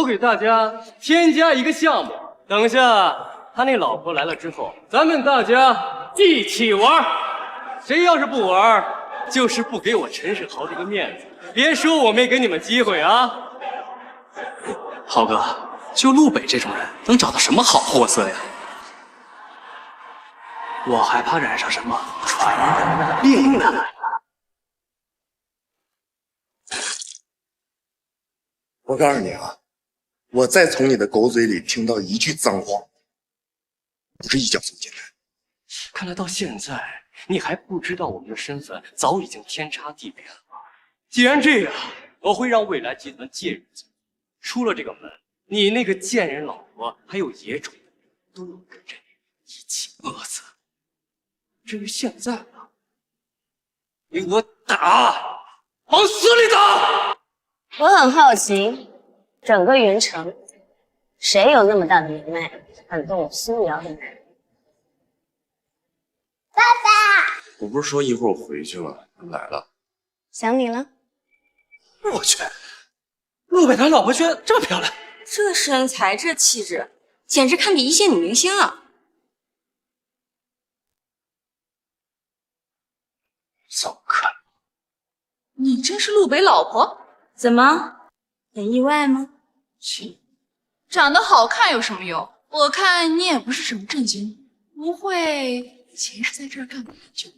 给大家添加一个项目，等一下他那老婆来了之后，咱们大家一起玩。谁要是不玩，就是不给我陈世豪这个面子。别说我没给你们机会啊！豪哥，就陆北这种人，能找到什么好货色呀？我还怕染上什么传染的病呢。我告诉你啊，我再从你的狗嘴里听到一句脏话，不是一脚这么简单。看来到现在你还不知道我们的身份早已经天差地别了吧？既然这样，我会让未来集团介入进来。出了这个门，你那个贱人老婆还有野种都要跟着你一起饿死。至于现在呢，你给我打，往死里打！我很好奇，整个云城谁有那么大的能耐，敢动我苏瑶的男人？爸爸，我不是说一会儿我回去吗？来了。想你了。我去，陆北他老婆居然这么漂亮，这身材这气质，简直堪比一线女明星啊！早看。你真是陆北老婆？怎么，很意外吗？长得好看有什么用？我看你也不是什么正经女，不会以前是在这儿干过研究？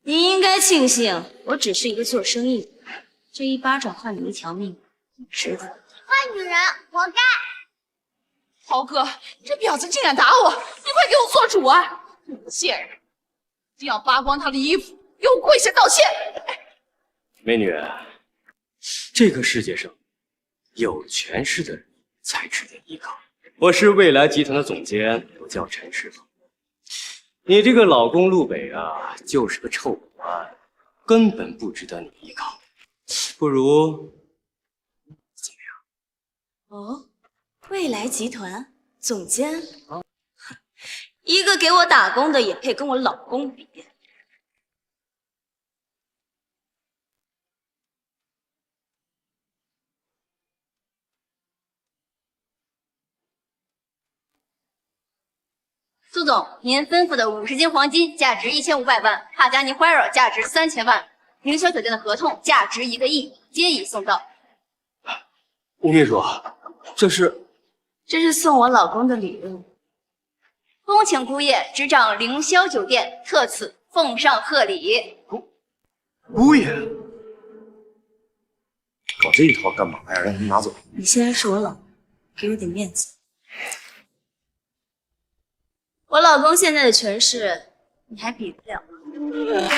你应该庆幸，我只是一个做生意的，这一巴掌换你一条命，你知道？坏女人，活该！豪哥，这婊子竟敢打我，你快给我做主啊！贱人，一定要扒光她的衣服，给我跪下道歉！美女，这个世界上有权势的人才值得依靠。我是未来集团的总监，我叫陈世豪。你这个老公陆北啊，就是个臭保安，根本不值得你依靠。不如怎么样？哦，未来集团总监啊，一个给我打工的也配跟我老公比？苏总，您吩咐的50斤黄金价值1500万，帕加尼怀尔价值3000万，凌霄酒店的合同价值1个亿，皆已送到。吴秘书，这是送我老公的礼物。恭请姑爷执掌凌霄酒店，特此奉上贺礼。姑爷，搞这一套干嘛呀？让他们拿走。你现在是我老公，给我点面子。我老公现在的权势，你还比得了吗？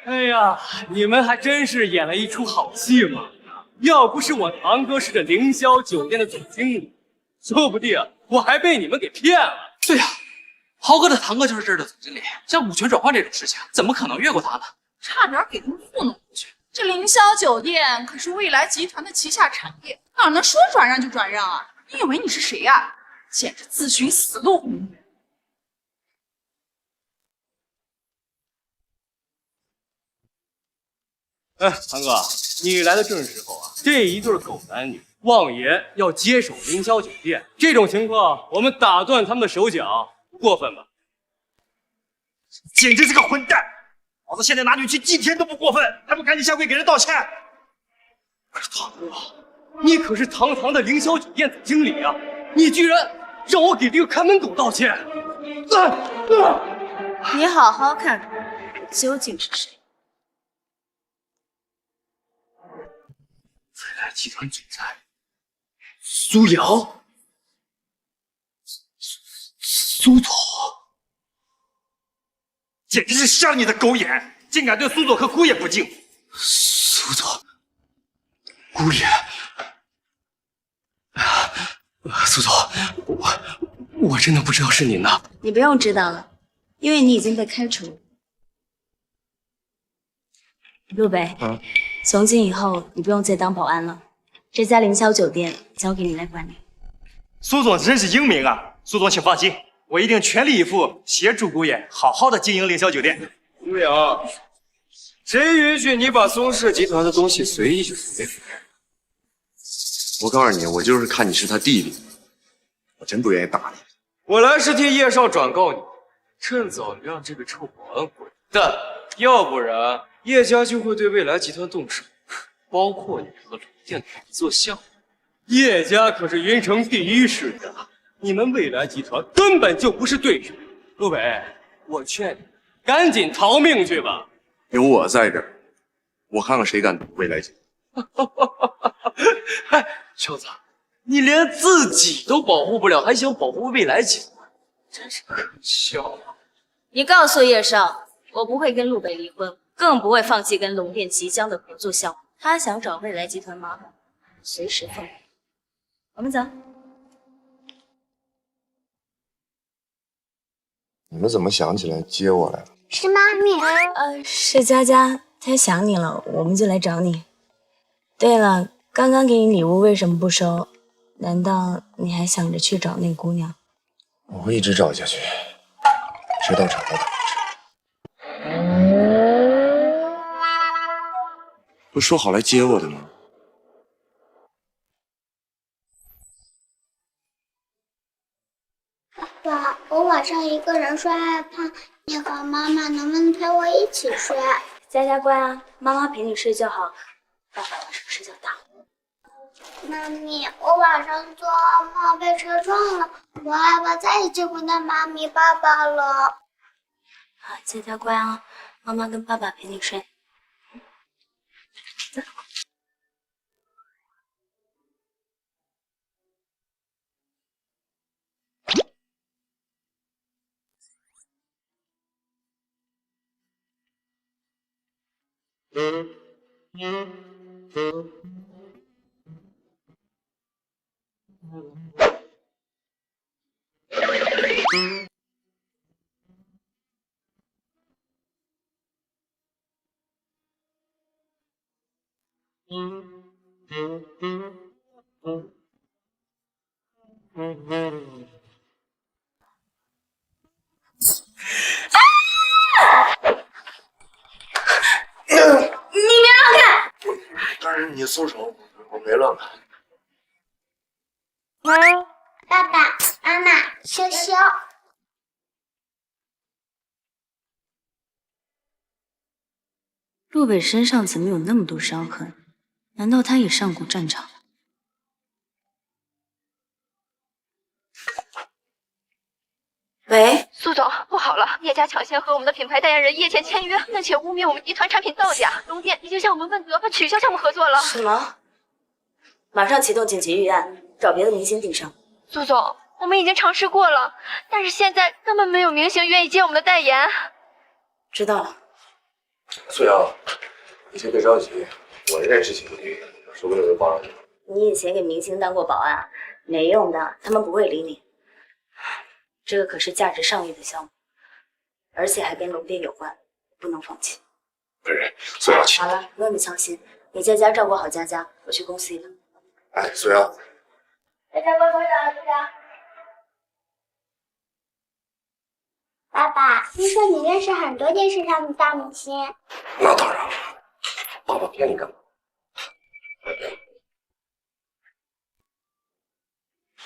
哎呀，你们还真是演了一出好戏嘛！要不是我堂哥是这凌霄酒店的总经理，说不定我还被你们给骗了。对呀，豪哥的堂哥就是这儿的总经理，像股权转换这种事情，怎么可能越过他呢？差点给他们糊弄过去。这凌霄酒店可是未来集团的旗下产业，哪能说转让就转让啊？你以为你是谁呀？简直自寻死路！哎，堂哥，你来的正是时候啊！这一对狗男女，望爷要接手凌霄酒店，这种情况，我们打断他们的手脚，过分吧？简直是个混蛋！老子现在拿你去祭天都不过分，还不赶紧下跪给人道歉？堂哥，你可是堂堂的凌霄酒店总经理啊！你居然让我给这个看门狗道歉！你好好看看，我究竟是谁？未来集团总裁苏瑶，苏总，简直是上你的狗眼，竟敢对苏佐和姑爷不敬！苏总，姑爷，苏总，我真的不知道是您呐。你不用知道了，因为你已经被开除了。陆北，从今以后你不用再当保安了，这家凌霄酒店交给你来管理。苏总真是英明啊！苏总请放心，我一定全力以赴协助姑爷好好的经营凌霄酒店。陆阳，谁允许你把宗氏集团的东西随意就随便？我告诉你，我就是看你是他弟弟，我真不愿意打你。我来是替叶少转告你，趁早让这个臭保安滚蛋，要不然叶家就会对未来集团动手，包括你和龙店的合作项目。叶家可是云城第一势力，你们未来集团根本就不是对手。陆北，我劝你赶紧逃命去吧。有我在这儿，我看看谁敢赌未来集团。哎，小子，你连自己都保护不了，还想保护未来集团，真是可笑啊！你告诉叶少，我不会跟陆北离婚，更不会放弃跟龙店即将的合作项目。他想找未来集团麻烦，随时奉陪。我们走。你们怎么想起来接我来了？是妈咪。是佳佳，她想你了，我们就来找你。对了，刚刚给你礼物为什么不收？难道你还想着去找那姑娘？我会一直找下去，直到找到他。不是说好来接我的吗？爸，我晚上一个人睡害怕，你和妈妈能不能陪我一起睡？佳佳乖啊，妈妈陪你睡就好。爸爸晚上睡觉大。妈咪，我晚上做噩梦被车撞了，我害怕再也见不到妈咪爸爸了。好，佳佳乖啊，妈妈跟爸爸陪你睡。走。当然你松手，我没乱看。爸爸妈妈，羞羞。陆北身上怎么有那么多伤痕？难道他也上过战场？喂，苏总，不好了！叶家抢先和我们的品牌代言人叶倩签约，并且污蔑我们集团产品造假。龙店已经向我们问责，要取消项目合作了。什么？马上启动紧急预案，找别的明星顶上。苏总，我们已经尝试过了，但是现在根本没有明星愿意接我们的代言。知道了。苏瑶，你先别着急，我认识几个女，说不定能帮上你。你以前给明星当过保安，没用的，他们不会理你。这个可是价值上亿的项目，而且还跟龙店有关，不能放弃。不是，苏瑶，好了，不用你操心，你在家照顾好佳佳，我去公司一趟。哎，苏瑶，大家乖乖的，队长。爸爸，听说你认识很多电视上的大明星。那当然了，爸爸骗你干嘛？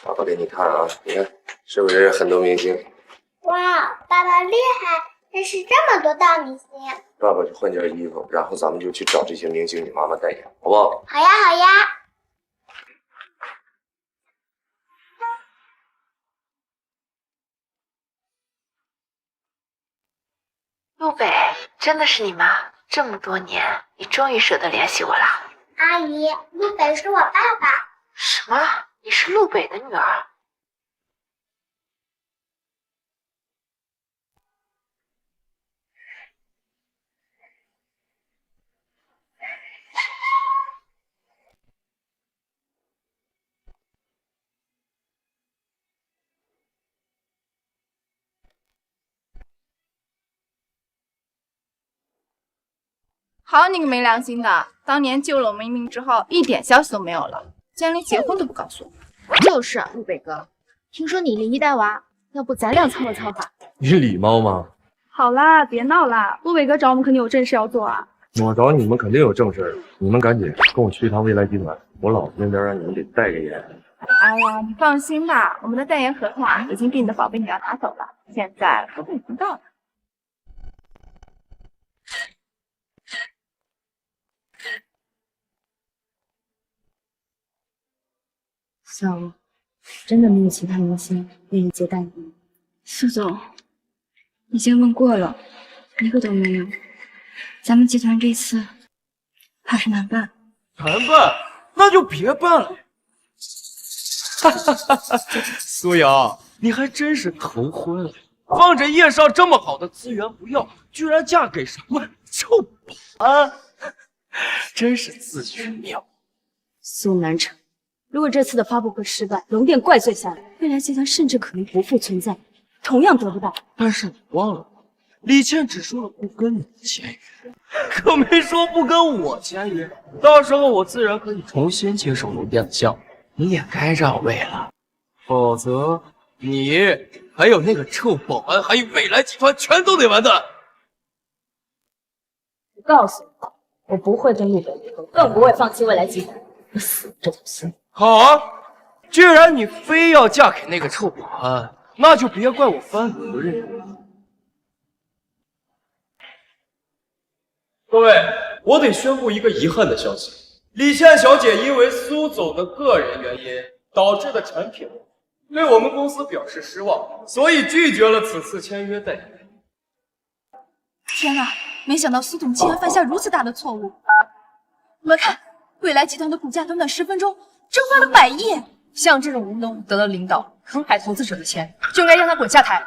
爸爸给你看啊，你看是不是很多明星？哇，爸爸厉害，认识这么多大明星。爸爸去换件衣服，然后咱们就去找这些明星给妈妈代言，好不好？好呀，好呀。陆北，真的是你吗？这么多年，你终于舍得联系我了。阿姨，陆北是我爸爸。什么？你是陆北的女儿？好你个没良心的！当年救了我们一命之后，一点消息都没有了，竟然连结婚都不告诉我。就是啊，陆北哥，听说你离一带娃，要不咱俩凑合凑合？你礼貌吗？好啦，别闹啦，陆北哥找我们肯定有正事要做啊。我找你们肯定有正事儿，你们赶紧跟我去一趟未来集团。我老婆那边让你们得代个言。哎呀，你放心吧，我们的代言合同啊，已经被你的宝贝女儿拿走了，现在合同已经到了。小吴，真的没有其他明星愿意接代言？苏总，已经问过了，一个都没有。咱们集团这次怕是难办。难办？那就别办了。哈哈哈哈！苏瑶，你还真是头昏了。放着叶少这么好的资源不要，居然嫁给什么臭保安？真是自取灭亡。苏南城，如果这次的发布会失败，龙殿怪罪下来，未来集团甚至可能不复存在，同样得不到。但是你忘了吗？李倩只说了不跟你签约，可没说不跟我签约。到时候我自然可以重新接手龙殿的项目，你也该让位了。否则，你还有那个臭保安，还有未来集团全都得完蛋。我告诉你，我不会跟陆北离婚，更不会放弃未来集团。你死这条心。好啊，既然你非要嫁给那个臭保安，那就别怪我翻脸不认人。各位，我得宣布一个遗憾的消息：李倩小姐因为苏总的个人原因导致的产品对我们公司表示失望，所以拒绝了此次签约代言。天哪，没想到苏总竟然犯下如此大的错误。你们看，未来集团的股价短短10分钟蒸发了100亿。像这种无能得的领导，坑害投资者的钱，就该让他滚下台。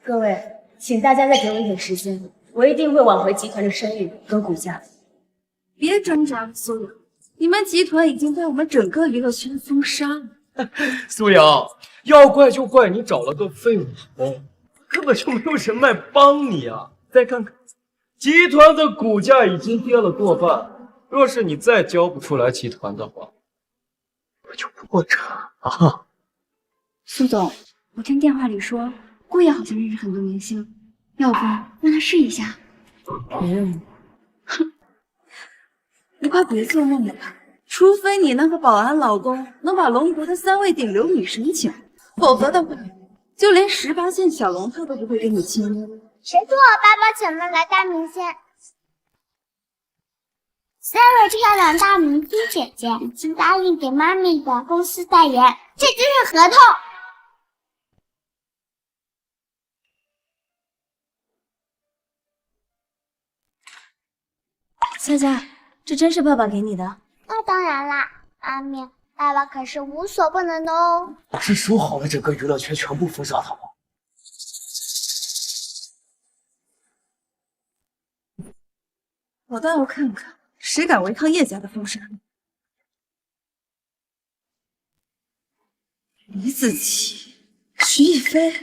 各位，请大家再给我一点时间，我一定会挽回集团的声誉跟股价。别挣扎了，苏瑶，你们集团已经被我们整个娱乐圈封杀了。苏瑶，要怪就怪你找了个废物老公，根本就没有人脉帮你啊！再看看，集团的股价已经跌了过半。若是你再交不出来集团的话，我就破产啊！苏总，我听电话里说，顾爷好像认识很多明星，要不让他试一下？没用。哼，你快别做梦了吧！除非你那个保安老公能把龙国的3位顶流女神请来，否则的话，就连18线小龙套都不会跟你签约。谁说我爸爸请的来大明星？3位漂亮大明星姐姐已经答应给妈咪的公司代言，这就是合同。佳佳，这真是爸爸给你的？那当然啦，妈咪，爸爸可是无所不能的哦。我是说好了，整个娱乐圈全部封杀他吗？我倒要看看谁敢违抗叶家的封杀令。李子琪、徐亦菲，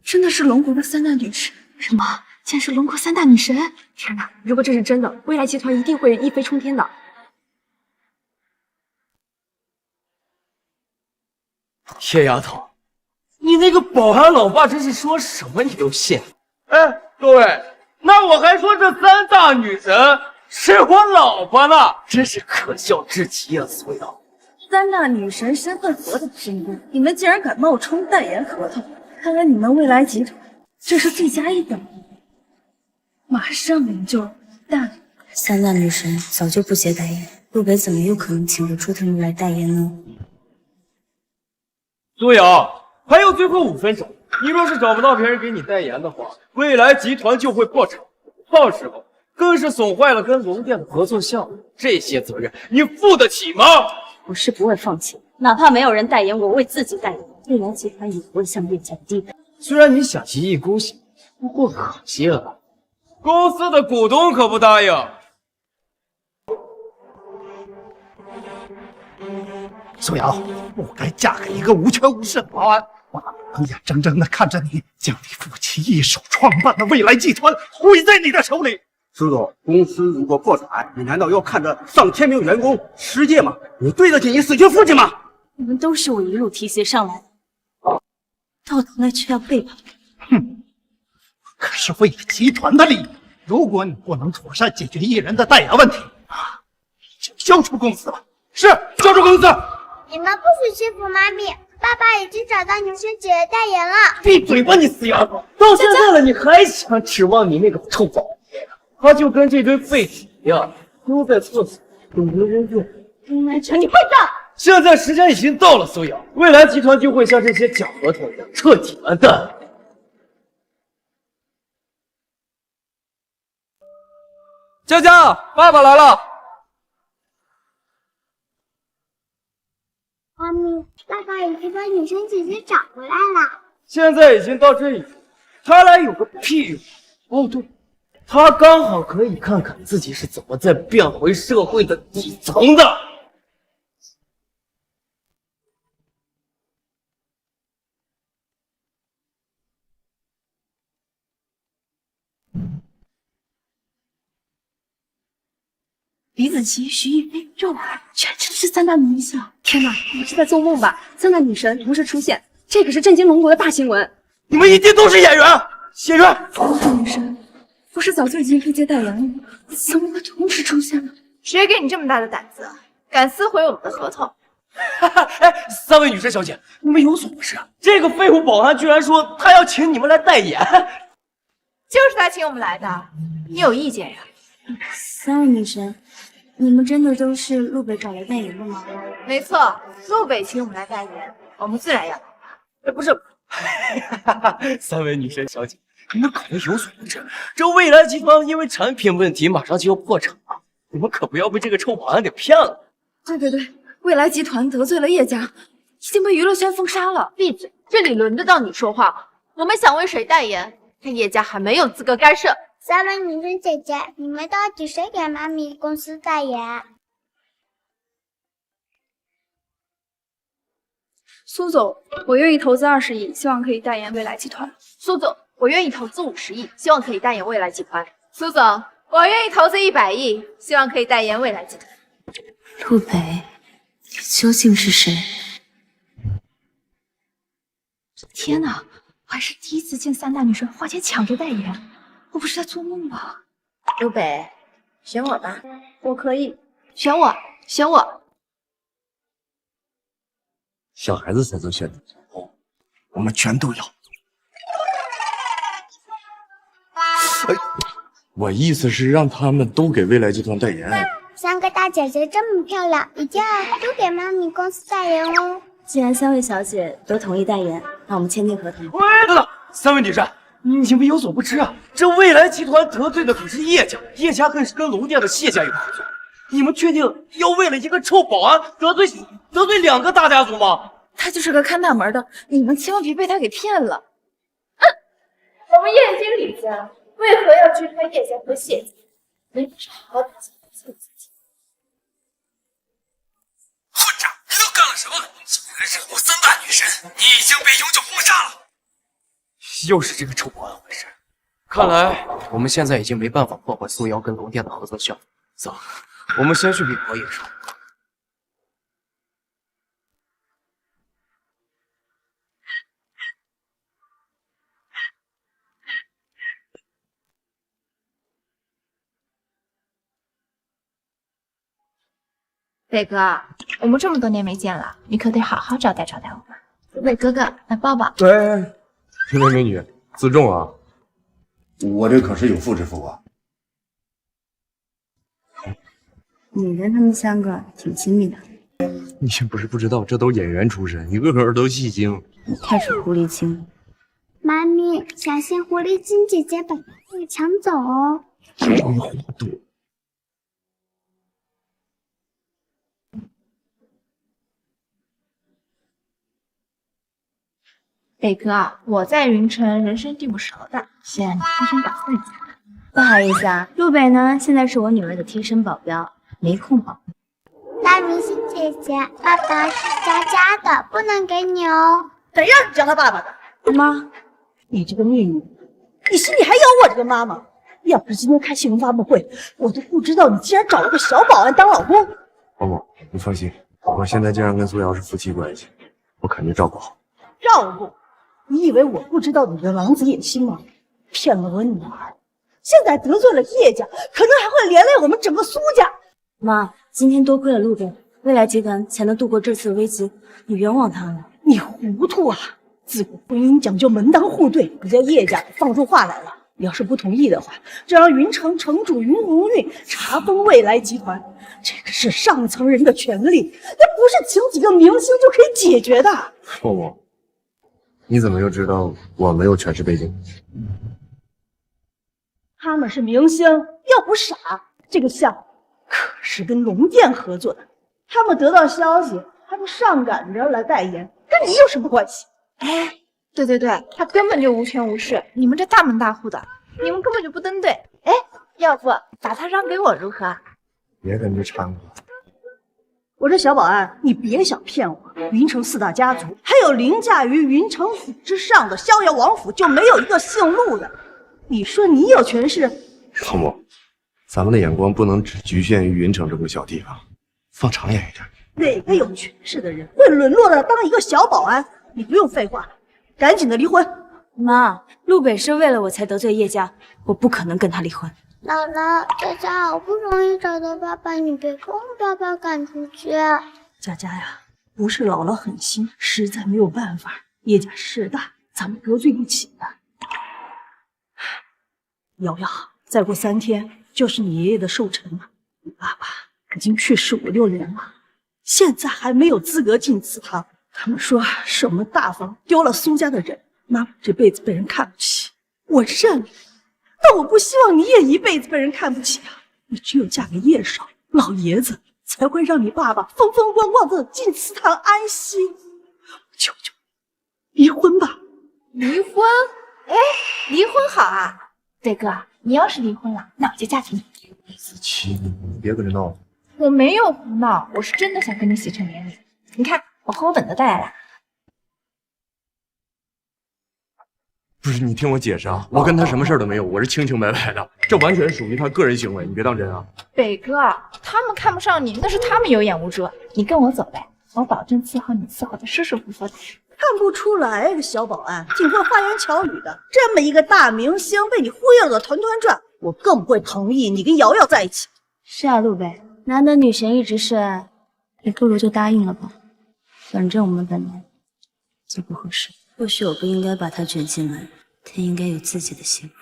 真的是龙国的3大女神？什么？竟然是龙国3大女神！天哪！如果这是真的，未来集团一定会一飞冲天的。铁丫头，你那个保安老爸真是说什么你都信。哎，各位，那我还说这3大女神是我老婆呢，真是可笑至极啊！苏瑶，3大女神身份何等珍贵，你们竟然敢冒充代言合同！看来你们未来集团这是罪加一等，马上领就大礼。3大女神早就不接代言，陆北怎么有可能请得出她们来代言呢？苏瑶，还有最后5分钟，你若是找不到别人给你代言的话，未来集团就会破产，到时候更是损坏了跟龙殿的合作项目，这些责任你负得起吗？我是不会放弃，哪怕没有人代言，我为自己代言，未来集团也不会向叶家低头。虽然你想一意孤行，不过可惜了，公司的股东可不答应。苏瑶，不该嫁给一个无权无势的保安。我能眼睁睁地看着你将你父亲一手创办的未来集团毁在你的手里。苏总，公司如果破产，你难道要看着上千名员工失业吗？你对得起你死去父亲吗？你们都是我一路提携上来的，到头来却要背叛。哼，可是为了集团的利益，如果你不能妥善解决艺人的代言问题，就交出公司吧。是，交出公司。你们不许欺负妈咪，爸爸已经找到女生姐姐代言了。闭嘴吧，你死丫头！到现在了，你还想指望你那个臭宝爷？他就跟这堆废纸一样，丢在厕所都没人用。林南辰，你混账！现在时间已经到了，苏瑶，未来集团就会像这些假合同一样彻底完蛋。佳佳，爸爸来了。妈咪，爸爸已经把女生姐姐找回来了。现在已经到这一步，他来有个屁用！哦，对，他刚好可以看看自己是怎么再变回社会的底层的。李子柒、徐艺菲、肉儿，全真的是三大明星！天哪，你们是在做梦吧？三大女神同时出现，这可是震惊龙国的大新闻！你们一定都是演员！写人！三大女神不是早就已经被接代言了吗？怎么会同时出现呢？谁给你这么大的胆子，敢撕毁我们的合同？哎，三位女神小姐，你们有所不知啊，这个废物保安居然说他要请你们来代言，就是他请我们来的，你有意见呀？三位女神，你们真的都是陆北找来代言的吗？没错，陆北请我们来代言，我们自然要。哎，不是，三位女神小姐，你们可能有所不知，这未来集团因为产品问题马上就要破产了，你们可不要被这个臭保安给骗了。对，未来集团得罪了叶家，已经被娱乐圈封杀了。闭嘴，这里轮得到你说话吗？我们想为谁代言，看叶家还没有资格干涉。三位女生姐姐，你们到底谁给妈咪公司代言？苏总，我愿意投资20亿，希望可以代言未来集团。苏总，我愿意投资50亿，希望可以代言未来集团。苏总，我愿意投资100亿，希望可以代言未来集团。陆北，你究竟是谁？天哪，我还是第一次见三大女神花钱抢着代言，我不是在做梦吧？陆北，选我吧，我可以。选我，选我。小孩子才做选择，我们全都要。哎，我意思是让他们都给未来集团代言。三个大姐姐这么漂亮，一定要都给妈咪公司代言哦。既然三位小姐都同意代言，那我们签订合同。喂，等等，三位女神，你们有所不知啊，这未来集团得罪的可是叶家，叶家更是跟龙店的谢家有合作。你们确定要为了一个臭保安得罪2个大家族吗？他就是个看大门的，你们千万别被他给骗了。我们燕京李家为何要去推叶家和谢家？能不是好好打造自己？混账！你都干了什么？竟然惹祸三大女神，你已经被永久封杀了。又是这个臭保安回事。看来我们现在已经没办法破坏苏瑶跟龙店的合作项目。走，我们先去禀报叶少。北哥，我们这么多年没见了，你可得好好招待招待我们。陆北哥哥，来抱抱。对，这位美女自重啊，我这可是有妇之夫啊。你跟他们3个挺亲密的。你不是不知道，这都演员出身，一个个都戏精。你太是狐狸精。妈咪，小心狐狸精姐姐把你抢走哦。真糊涂。北哥，我在云城人生地不熟的，先让你贴身保护一下。不好意思啊，陆北呢，现在是我女儿的贴身保镖，没空保。大明星姐姐，爸爸是佳佳的，不能给你哦。谁让你叫他爸爸的？妈，你这个逆女，你心里还有我这个妈妈？要不是今天开新闻发布会，我都不知道你竟然找了个小保安当老公。伯母，你放心，我现在竟然跟苏瑶是夫妻关系，我肯定照顾好。照顾？你以为我不知道你的狼子野心吗？骗了我女儿，现在得罪了叶家，可能还会连累我们整个苏家。妈，今天多亏了陆北，未来集团才能度过这次危机，你冤枉他了。你糊涂啊！自古婚姻讲究门当户对，人家叶家放出话来了，你要是不同意的话，就让云城城主云无韵查封未来集团。这个是上层人的权利，那不是请几个明星就可以解决的。默默，你怎么又知道我没有权势背景？他们是明星，要不傻，这个项目可是跟龙店合作的，他们得到消息还不上赶着来代言，跟你有什么关系？哎，对，他根本就无权无势，你们这大门大户的，你们根本就不登对。哎，要不把他让给我如何？别跟着掺和。我说小保安，你别想骗我，云城4大家族，还有凌驾于云城府之上的逍遥王府，就没有一个姓陆的。你说你有权势？泡沫，咱们的眼光不能只局限于云城这块小地方，放长远一点。哪个有权势的人会沦落到当一个小保安？你不用废话，赶紧的离婚。妈，陆北是为了我才得罪叶家，我不可能跟他离婚。姥姥，佳佳好不容易找到爸爸，你别给我爸爸赶出去。佳佳呀，不是姥姥狠心，实在没有办法。叶家势大，咱们得罪不起的。瑶瑶，再过3天就是你爷爷的寿辰了。你爸爸已经去世5、6年了，现在还没有资格进祠堂。他们说是我们大房丢了苏家的人，妈妈这辈子被人看不起，我认了。但我不希望你也一辈子被人看不起啊！你只有嫁给叶少，老爷子才会让你爸爸风风光光的进祠堂安息。求求离婚吧！离婚？哎，离婚好啊！北哥，你要是离婚了，那我就嫁给你。子期，你别跟着闹了。我没有胡闹，我是真的想跟你洗成连理。你看，我和我本子带来了。不是，你听我解释啊，我跟他什么事儿都没有，我是清清白白的，这完全属于他个人行为，你别当真啊。北哥，他们看不上你，那是他们有眼无珠。你跟我走呗，我保证伺候你伺候的舒舒服服的。看不出来，小保安挺会花言巧语的。这么一个大明星被你忽悠了团团转，我更不会同意你跟瑶瑶在一起。是啊，陆北，难得女神一直示爱，你不如就答应了吧。反正我们本来就不合适。或许我不应该把她卷进来，她应该有自己的幸福。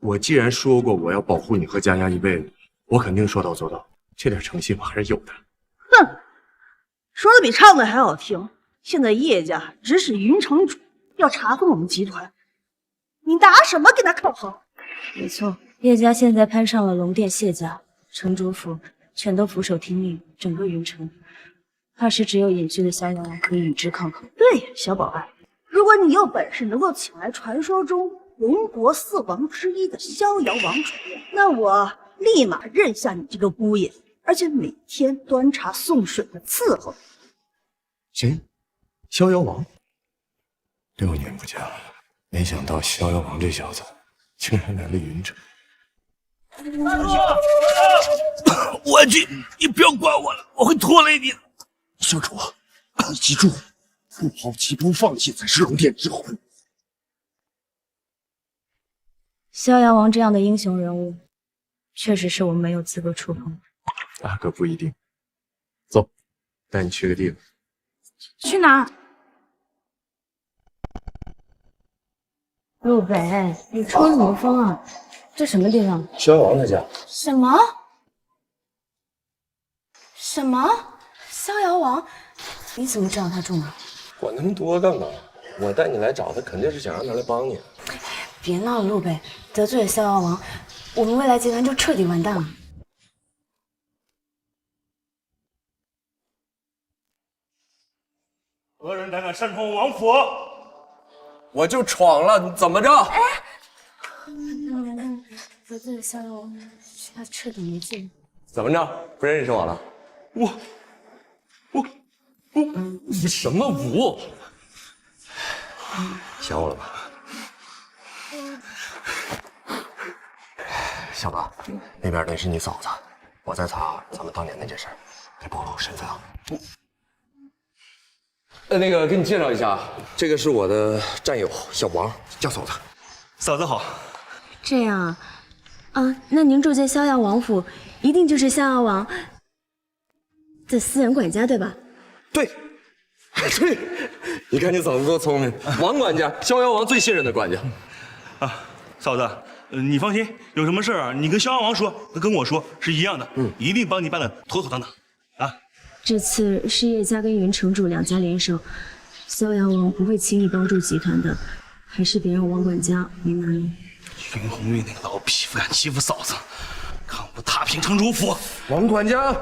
我既然说过我要保护你和佳佳一辈子，我肯定说到做到，这点诚信我还是有的。哼，说的比唱的还好听。现在叶家指使云城主要查封我们集团，你拿什么跟他抗衡？没错，叶家现在攀上了龙殿谢家、城主府，全都俯首听命，整个云城，怕是只有隐居的逍遥王可以与之抗衡。对呀，小保安，如果你有本事能够请来传说中龙国4王之一的逍遥王主任，那我立马认下你这个姑爷，而且每天端茶送水的伺候。谁？逍遥王？6年不见了，没想到逍遥王这小子竟然来了云城。我去，你不要管我了，我会拖累你的。小主，你记住，不抛弃不放弃才是龙殿之魂。逍遥王这样的英雄人物，确实是我没有资格触碰。那可不一定。走，带你去个地方。去哪？陆北，你抽什么风啊？这什么地方？逍遥王他家。什么？什么？逍遥王？你怎么知道他住哪？管那么多干嘛？我带你来找他，肯定是想让他来帮你。别闹了，陆北，得罪了逍遥王，我们未来集团就彻底完蛋了。何人胆敢擅闯王府？我就闯了，你怎么着？哎，得罪了逍遥王，他彻底没劲。怎么着？不认识我了？你什么舞？想我了吧？小子，那边那是你嫂子，我在查咱们当年那件事，别暴露身份啊。那个给你介绍一下，这个是我的战友小王，叫嫂子。嫂子好。这样啊，啊，那您住进逍遥王府，一定就是逍遥王的私人管家，对吧？对，对，你看你嫂子多聪明，王管家，逍遥王最信任的管家。啊，嫂子，你放心，有什么事啊，你跟逍遥王说，跟我说是一样的，一定帮你办得妥妥当当。啊，这次是叶家跟云城主两家联手，逍遥王不会轻易帮助集团的，还是别让王管家为难了。云红玉那个老匹夫敢欺负嫂子，看我踏平城主府！王管家，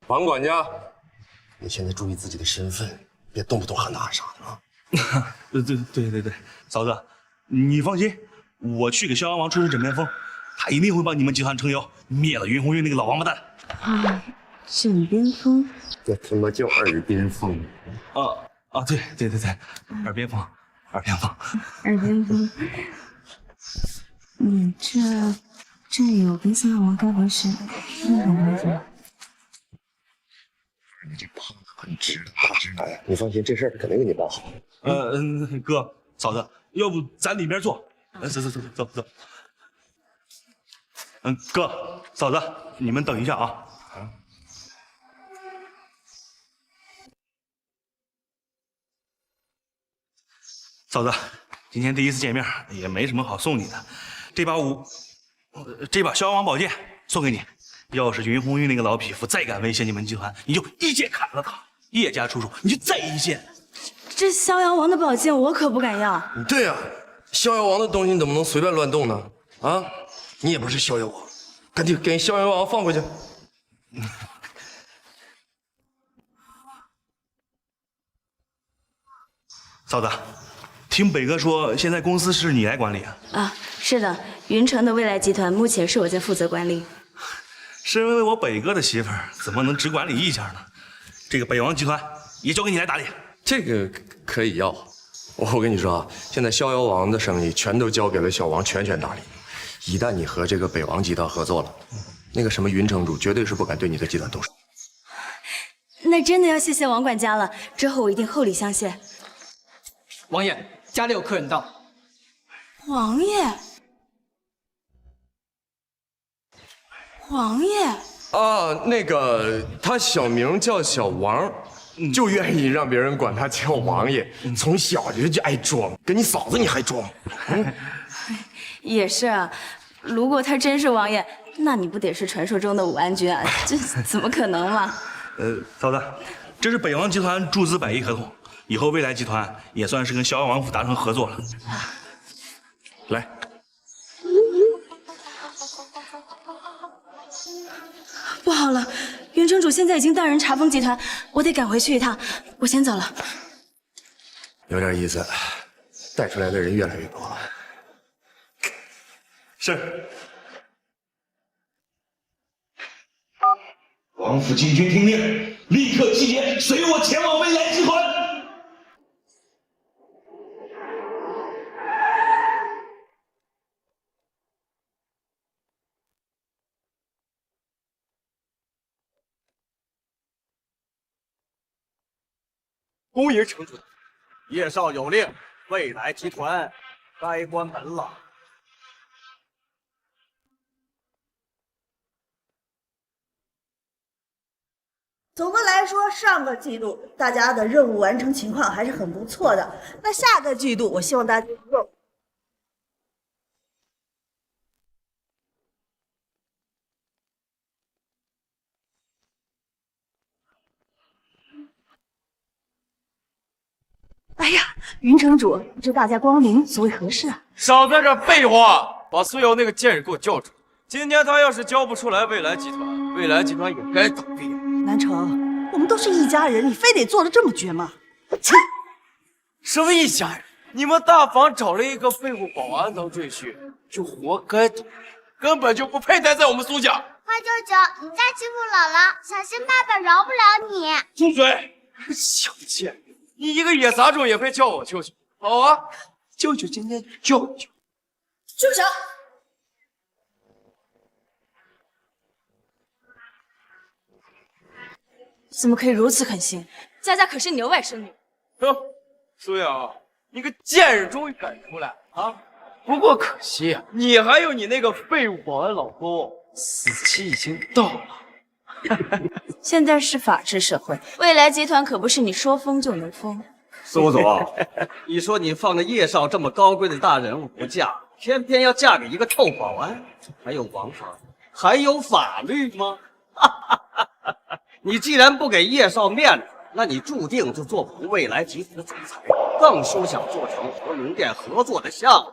王管家，你现在注意自己的身份，别动不动喊打喊杀的啊！对，嫂子，你放心，我去给逍遥王吹吹枕边风，他一定会帮你们集团撑腰，灭了云红玉那个老王八蛋。啊，枕边风，这他妈叫耳边风。对，耳边风。耳边风，这有跟逍遥王该不是那种关系吧？你这胖子很直的大直男，你放心，这事儿肯定给你办好。哥，嫂子，要不咱里边坐？走。哥，嫂子，你们等一下啊。嫂子，今天第一次见面，也没什么好送你的。这把逍遥王宝剑送给你。要是云红玉那个老匹夫再敢威胁你们集团，你就一剑砍了他。叶家出手，你就再一剑。这逍遥王的宝剑我可不敢要。对呀，逍遥王的东西你怎么能随便乱动呢？啊，你也不是逍遥王，赶紧给逍遥王放回去。嫂子。听北哥说，现在公司是你来管理啊？啊，是的，云城的未来集团目前是我在负责管理。身为我北哥的媳妇儿，怎么能只管理一家呢？这个北王集团也交给你来打理。这个可以要，我跟你说啊，现在逍遥王的生意全都交给了小王全权打理。一旦你和这个北王集团合作了，那个什么云城主绝对是不敢对你的集团动手。那真的要谢谢王管家了，之后我一定厚礼相谢。王爷。家里有客人到。王爷啊，那个他小名叫小王，就愿意让别人管他叫王爷，从小就爱装，跟你嫂子你还装。也是啊，如果他真是王爷，那你不得是传说中的武安君啊？这怎么可能嘛？嫂子，这是北王集团注资100亿合同。以后未来集团也算是跟逍遥王府达成合作了。来，不好了，云城主现在已经带人查封集团，我得赶回去一趟，我先走了。有点意思，带出来的人越来越多了。是。王府禁军听令，立刻集结，随我前往未来集团。恭迎城主，叶少有令，未来集团该关门了。总的来说，上个季度大家的任务完成情况还是很不错的。那下个季度，我希望大家能够哎呀，云城主，不知大驾光临，所谓何事啊？少在这废话，把苏瑶那个贱人给我叫出来。今天他要是交不出来未来集团，未来集团也该倒闭了。南城，我们都是一家人，你非得做的这么绝吗？切！什么一家人？你们大房找了一个废物保安当赘婿，就活该倒闭，根本就不配待在我们苏家。花舅舅，你再欺负姥姥，小心爸爸饶不了你。住嘴！小贱人！你一个野杂种也配叫我舅舅？好啊，舅舅今天就叫你舅。住手！怎么可以如此狠心？佳佳可是你的外甥女。哼，苏瑶，你个贱人终于敢出来啊！不过可惜啊，你还有你那个废物保安老公，死期已经到了。现在是法治社会，未来集团可不是你说封就能封。司务总，你说你放着叶少这么高贵的大人物不嫁，偏偏要嫁给一个臭保安，还有王法，还有法律吗？你既然不给叶少面子，那你注定就做不未来集团的总裁，更休想做成和龙店合作的项目。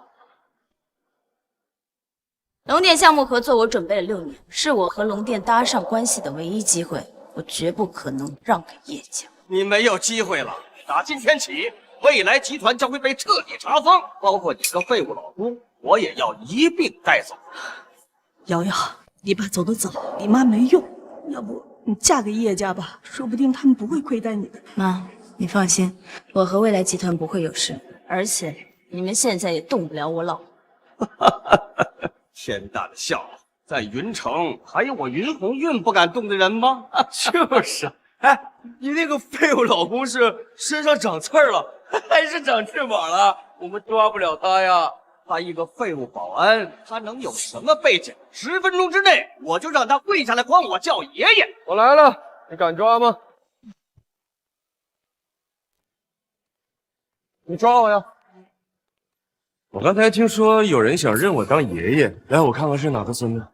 龙店项目合作，我准备了6年，是我和龙店搭上关系的唯一机会，我绝不可能让给叶家。你没有机会了，打今天起，未来集团将会被彻底查封，包括你个废物老公，我也要一并带走。瑶瑶，你爸走得早，你妈没用，要不你嫁给叶家吧，说不定他们不会亏待你的。妈，你放心，我和未来集团不会有事，而且你们现在也动不了我老婆。天大的笑话，在云城还有我云鸿运不敢动的人吗？就是啊，哎，你那个废物老公是身上长刺儿了，还是长翅膀了？我们抓不了他呀。他一个废物保安，他能有什么背景？10分钟之内，我就让他跪下来帮我叫爷爷。我来了，你敢抓吗？你抓我呀！我刚才听说有人想认我当爷爷，来，我看看是哪个孙子。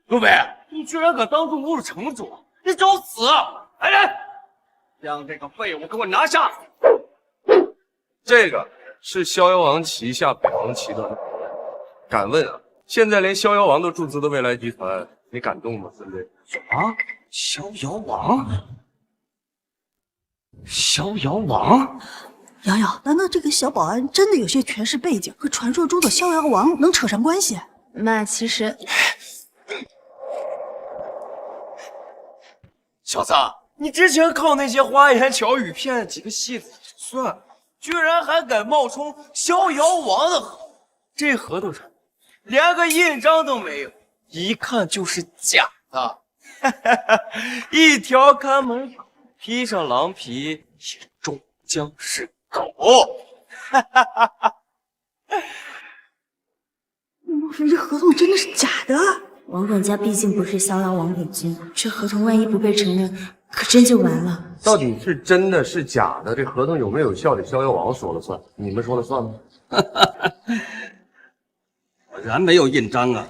陆北，你居然敢当众侮辱城主，你找死！来人，将这个废物给我拿下！这个是逍遥王旗下北王旗的。敢问啊，现在连逍遥王都注资的未来集团，你敢动吗，孙子？啊，逍遥王？逍遥王？瑶瑶，难道这个小保安真的有些权势背景，和传说中的逍遥王能扯上关系？妈，其实小子，你之前靠那些花言巧语骗几个戏子就算了，居然还敢冒充逍遥王的合同，这合同上连个印章都没有，一看就是假的。一条看门狗，披上狼皮，也终将是狗。莫非这合同真的是假的？王管家毕竟不是逍遥王本尊，这合同万一不被承认，可真就完了。到底是真的是假的？这合同有没有效得逍遥王说了算，你们说了算吗？果然没有印章啊！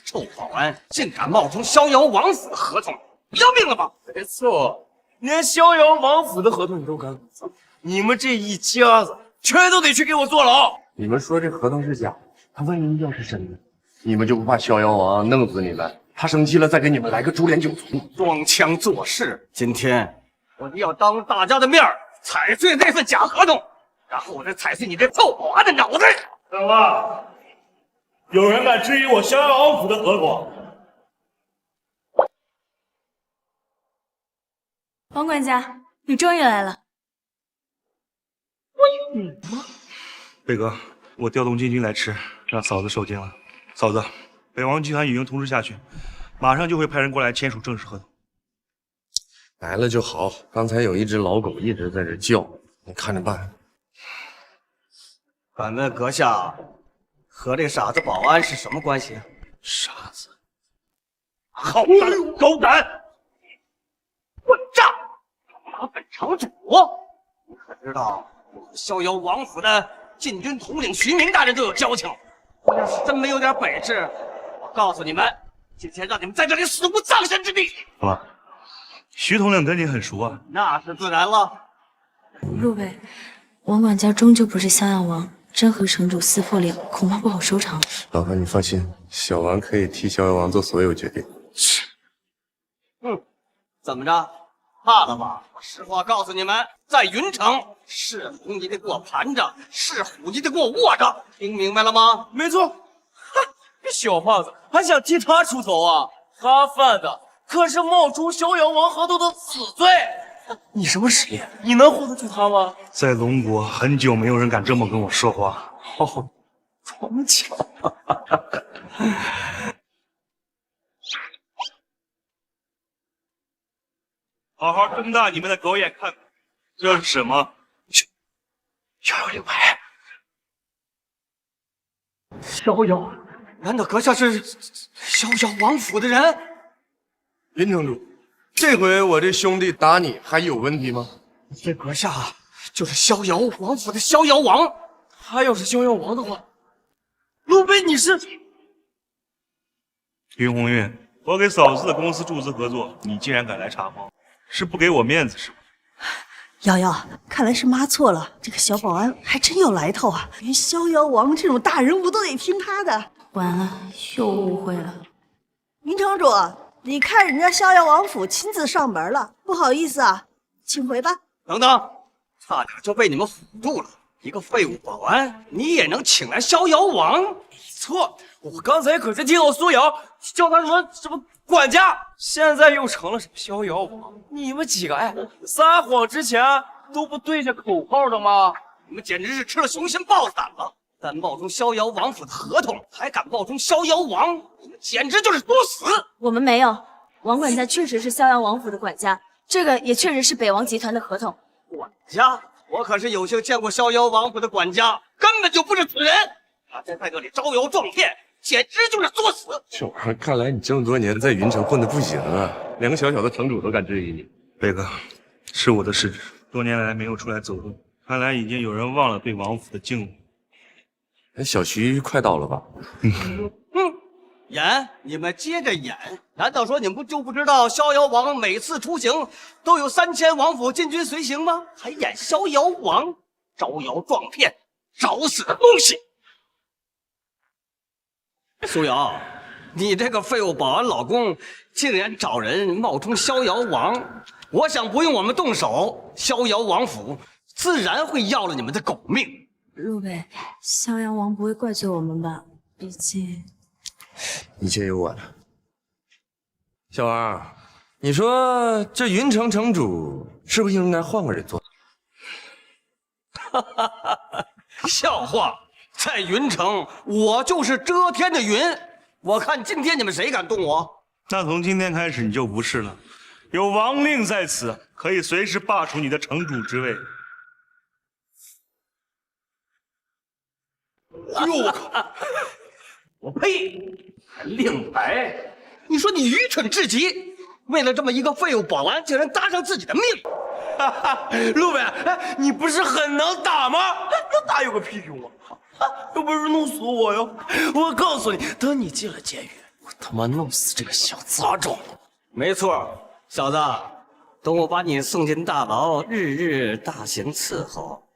臭保安竟敢冒充逍遥王府的合同，要命了吧？没错，连逍遥王府的合同你都敢造，你们这一家子全都得去给我坐牢！你们说这合同是假，他万一要是真的，你们就不怕逍遥王弄死你们？他生气了再给你们来个株连九族，装腔作势！今天我就要当大家的面踩碎那份假合同，然后我再踩碎你这臭保安的脑袋！怎么？有人敢质疑我逍遥王府的合同？王管家，你终于来了。我有你吗？北哥，我调动禁军来迟，让嫂子受惊了。嫂子，北王集团已经通知下去，马上就会派人过来签署正式合同。来了就好。刚才有一只老狗一直在这叫，你看着办。敢问阁下，和这傻子保安是什么关系？傻子，好胆狗胆，混账！打本城主！你可知道我和逍遥王府的禁军统领徐明大人都有交情？我要是真没有点本事，我告诉你们，今天让你们在这里死无葬身之地！怎么？徐统领跟你很熟啊？那是自然了。陆北，王管家终究不是逍遥王，真和城主撕破脸，恐怕不好收场。老婆，你放心，小王可以替逍遥王做所有决定。怎么着？怕了吧？我实话告诉你们，在云城，是狐你得给我盘着，是虎你得给我卧着，听明白了吗？没错。哈，这小胖子还想替他出头啊？他犯的可是冒充逍遥王合同的死罪。你什么实力？你能护得住他吗？在龙国，很久没有人敢这么跟我说话。哦，装巧。好好睁大你们的狗眼看看，这是什么？116牌。逍遥，难道阁下是逍遥王府的人？云城主，这回我这兄弟打你还有问题吗？这阁下就是逍遥王府的逍遥王。他要是逍遥王的话，陆贝你是？云红运，我给嫂子的公司注资合作，你竟然敢来查封，是不给我面子是吧？瑶瑶，看来是妈错了，这个小保安还真有来头啊，连逍遥王这种大人物都得听他的。完了，又误会了。云城主，你看人家逍遥王府亲自上门了，不好意思啊，请回吧。等等，差点就被你们唬住了。一个废物保安，你也能请来逍遥王？没错，我刚才可是听到苏瑶叫他什么管家，现在又成了什么逍遥王。你们几个撒谎之前都不对下口号的吗？你们简直是吃了雄心豹子胆了！敢冒充逍遥王府的合同，还敢冒充逍遥王，你们简直就是作死！我们没有，王管家确实是逍遥王府的管家，这个也确实是北王集团的合同。管家？我可是有幸见过逍遥王府的管家，根本就不是此人。他在这里招摇撞骗，简直就是作死！小王，看来你这么多年在云城混得不行啊，连个小小的城主都敢质疑你。贝哥，是我的失职，多年来没有出来走动，看来已经有人忘了对王府的敬畏。小徐快到了吧？演，你们接着演。难道说你们就不知道逍遥王每次出行都有3000王府禁军随行吗？还演逍遥王，招摇撞骗，找死的东西！苏瑶，你这个废物保安老公竟然找人冒充逍遥王，我想不用我们动手，逍遥王府自然会要了你们的狗命。陆北，逍遥王不会怪罪我们吧？毕竟一切有我了。小王，你说这云城城主是不是应该换个人做？笑话，在云城我就是遮天的云，我看今天你们谁敢动我？那从今天开始你就不是了，有王令在此，可以随时罢黜你的城主之位。我靠！我呸！令牌！你说你愚蠢至极，为了这么一个废物保安，竟然搭上自己的命！陆北，你不是很能打吗？能打有个屁用啊！又不是弄死我哟！我告诉你，等你进了监狱，我他妈弄死这个小杂种！没错，小子，等我把你送进大牢，日日大刑伺候。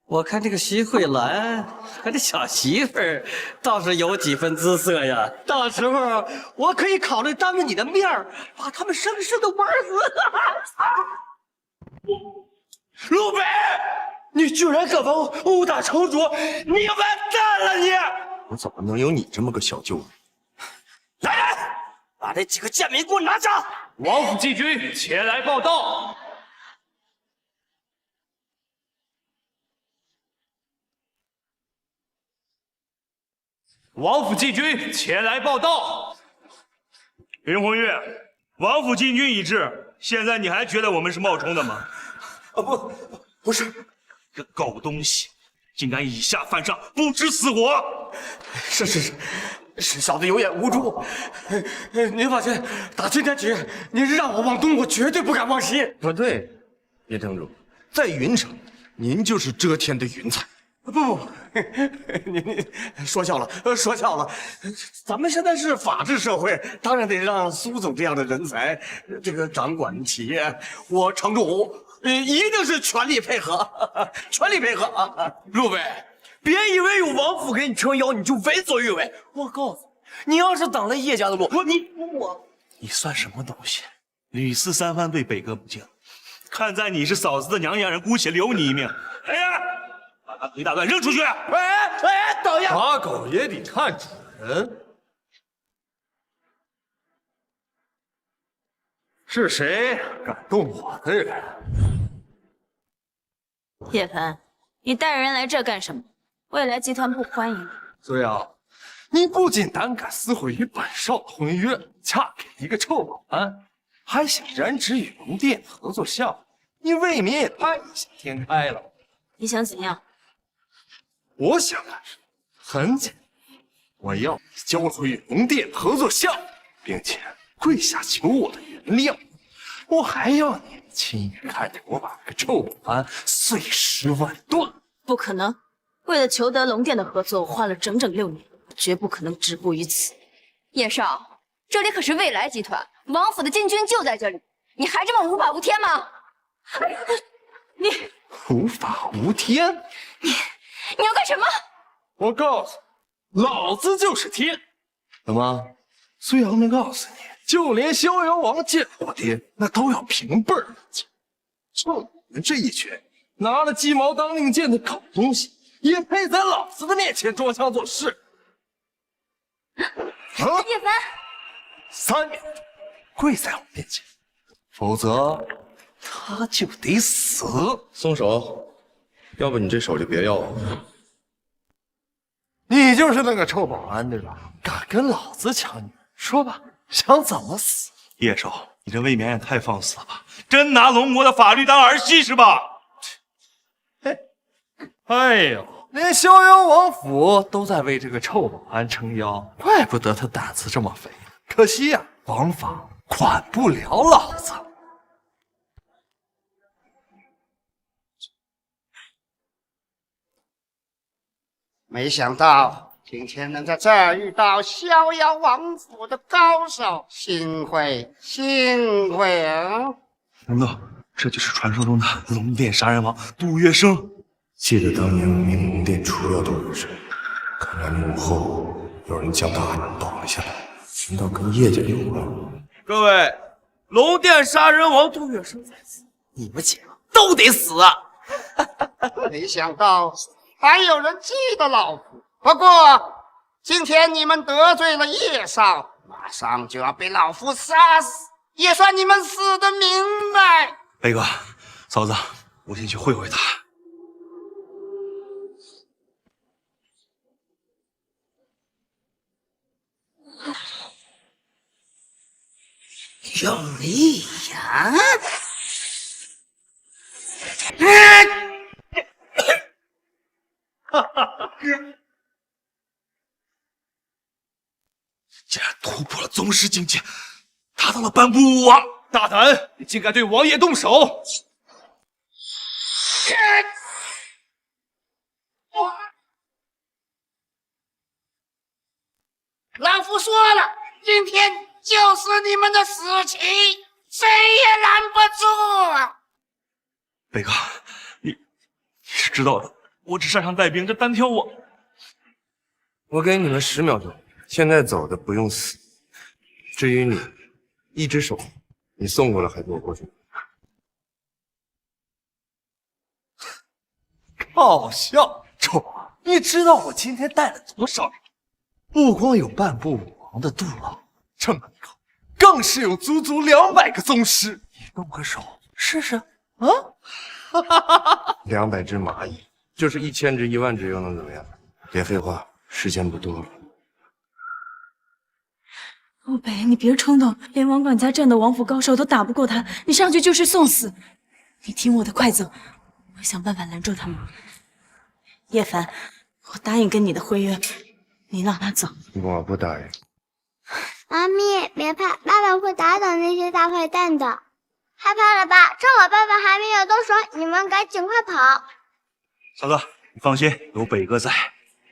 我看这个徐慧兰和这小媳妇儿倒是有几分姿色呀，到时候我可以考虑当着你的面把他们生生的玩死。陆北，你居然敢帮我殴打城主，你完蛋了你！我怎么能有你这么个小舅子？来人，把这几个贱民给我拿下！王府禁军前来报道。王府禁军前来报道。云红月，王府禁军已至，现在你还觉得我们是冒充的吗？不是，这狗东西，竟敢以下犯上，不知死活！是小子有眼无珠。您放心，打今天起，您让我往东，我绝对不敢往西。不对，叶城主，在云城，您就是遮天的云彩。不，您说笑了，说笑了。咱们现在是法治社会，当然得让苏总这样的人才这个掌管企业。我城主一定是全力配合，全力配合啊！陆北，别以为有王府给你撑腰，你就为所欲为。我告诉你，你要是挡了叶家的路，你算什么东西？屡次三番对北哥不敬，看在你是嫂子的娘家人，姑且留你一命。哎呀！把他腿打断，扔出去！等一下，打狗也得看主人。是谁敢动我的人？叶凡，你带人来这干什么？未来集团不欢迎你。苏瑶，你不仅胆敢撕毁与本少的婚约，嫁给一个臭保安，还想染指与龙殿合作项目，你未免也太异想天开了。你想怎样？我想干什么，很简单，我要你交出与龙殿合作项目，并且跪下求我的原谅。我还要你亲眼看着我把这个臭保安碎尸万段。不可能！为了求得龙殿的合作，我花了整整6年，绝不可能止步于此。叶少，这里可是未来集团，王府的禁军就在这里，你还这么无法无天吗？你无法无天？你要干什么？我告诉你，老子就是天！怎么？虽然没告诉你，就连逍遥王见我爹，那都要平辈儿的见。就你们这一群拿了鸡毛当令箭的狗东西，也配在老子的面前装腔作势？啊！叶凡，3秒钟跪在我面前，否则他就得死。松手，要不你这手就别要了。你就是那个臭保安对吧？敢跟老子抢女人，说吧，想怎么死？叶少，你这未免也太放肆了吧！真拿龙国的法律当儿戏是吧？哎呦，连逍遥王府都在为这个臭保安撑腰，怪不得他胆子这么肥。可惜呀，王法管不了老子。没想到今天能在这儿遇到逍遥王府的高手，幸会啊！难道这就是传说中的龙殿杀人王杜月笙？记得当年武明龙殿除掉杜月笙，看来幕后有人将他绑了下来，难道跟叶家有关？各位，龙殿杀人王杜月笙在此，你们几个都得死啊！没想到还有人记得老夫。不过今天你们得罪了叶少，马上就要被老夫杀死，也算你们死得明白。北哥，嫂子，我先去会会他。用力呀！竟然突破了宗师境界，达到了半步武王！大胆！你竟敢对王爷动手！老夫说了，今天就是你们的死期，谁也拦不住。北哥，你是知道的，我只擅长带兵，这单挑我给你们10秒钟，现在走的不用死。至于你，一只手，你送过来还给我过去。好笑，臭啊！你知道我今天带了多少人？不光有半步武王的杜老，这门口更是有足足200个宗师。你动个手试试啊！200只蚂蚁，就是1000只、1万只，又能怎么样？别废话，时间不多了。陆北，你别冲动，连王管家这样的王府高手都打不过他，你上去就是送死。你听我的，快走，我想办法拦住他们。叶凡，我答应跟你的婚约，你让他走。我不答应。妈咪，别怕，爸爸会打倒那些大坏蛋的。害怕了吧？趁我爸爸还没有动手，你们赶紧快跑！嫂子，你放心，有北哥在，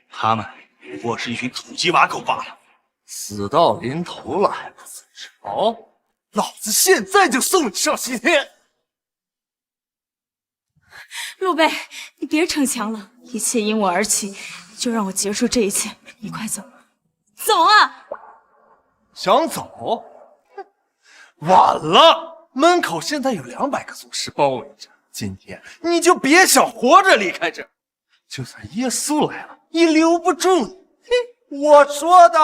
他们不过是一群土鸡瓦狗罢了。死到临头了还不自知？好，老子现在就送你上西天！陆北，你别逞强了，一切因我而起，就让我结束这一切。你快走，走啊！想走？晚了，门口现在有200个宗师包围着，今天你就别想活着离开这。就算耶稣来了，也留不住你。嘿，我说的。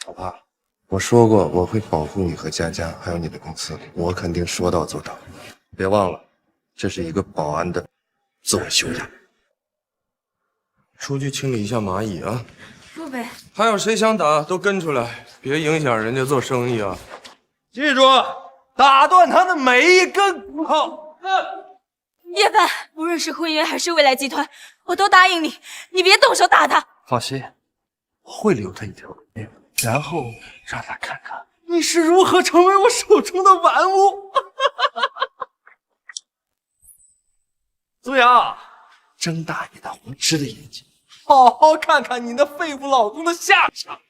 老爸，我说过我会保护你和佳佳，还有你的公司，我肯定说到做到。别忘了，这是一个保安的自我修养。出去清理一下蚂蚁啊！陆北，还有谁想打都跟出来，别影响人家做生意啊！记住，打断他的每一根骨头。叶凡，无论是婚约还是未来集团，我我都答应你，你别动手打他。放心，我会留他一条命，然后让他看看你是如何成为我手中的玩物。苏阳，睁大你那无知的眼睛，好好看看你那废物老公的下场。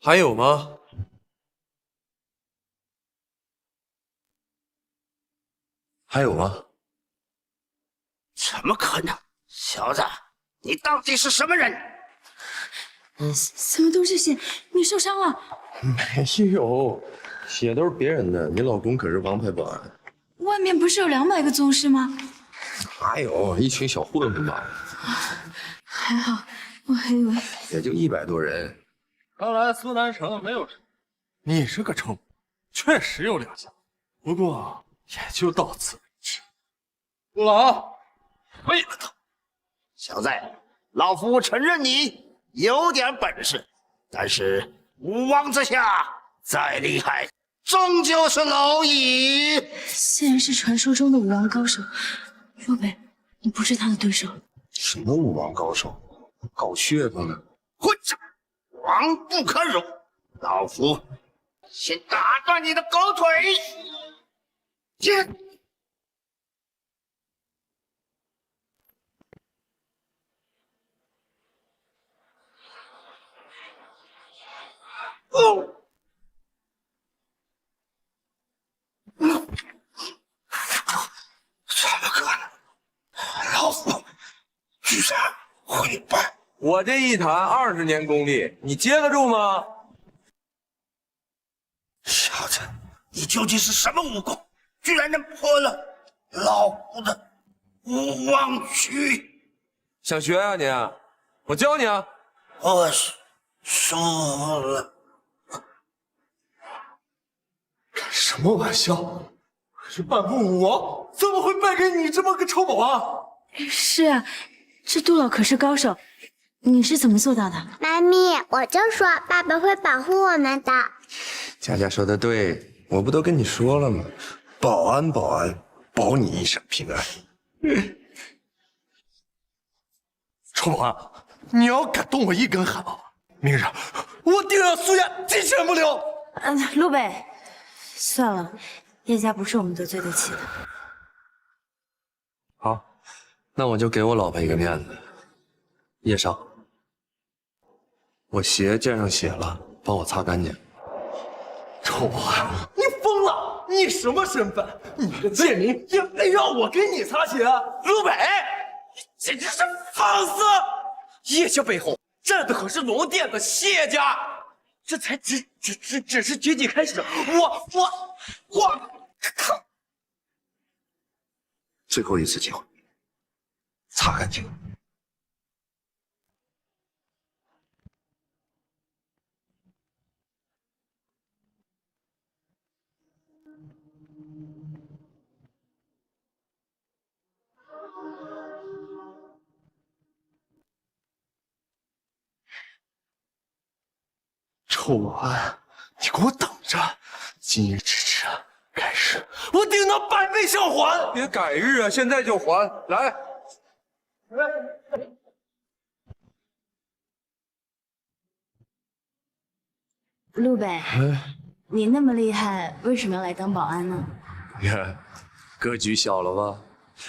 还有吗？还有吗？怎么可能？小子，你到底是什么人？怎么都是血？你受伤了？没有，血都是别人的。你老公可是王牌保安。外面不是有200个宗师吗？哪有，一群小混混吧？还好，我还以为也就100多人。看来苏南城没有什么。你这个臭，确实有良心，不过也就到此为止。陆老，为了他，小子，老夫承认你有点本事，但是武王之下，再厉害，终究是蝼蚁。虽然是传说中的武王高手，若北，你不是他的对手。什么武王高手？搞噱头呢？混账！王不可辱！老夫先打断你的狗腿！怎么可能？老夫居然会败！我这一弹20年功力，你接得住吗？小子，你究竟是什么武功，居然能破了老夫的武王曲？想学啊你？我教你啊！我输了。开什么玩笑？我是半步武王，怎么会败给你这么个臭保安？是啊，这杜老可是高手，你是怎么做到的？妈咪，我就说爸爸会保护我们的。佳佳说的对，我不都跟你说了吗？保安，保你一生平安。臭保安，你要敢动我一根汗毛，明日我定让苏家鸡犬不留。陆北，算了，叶家不是我们得罪得起的。好，那我就给我老婆一个面子。叶少，我鞋溅上血了，帮我擦干净。臭保安，你疯了！你什么身份？你个贱民，也配让我给你擦鞋？陆北，你简直是放肆！叶家背后站的可是龙殿的谢家，这才只是绝技开始。我靠！最后一次机会，擦干净。臭保安，你给我等着！今日之耻改日我定能百倍相还！别改日啊，现在就还！来，陆北，你那么厉害，为什么要来当保安呢？你看，格局小了吧？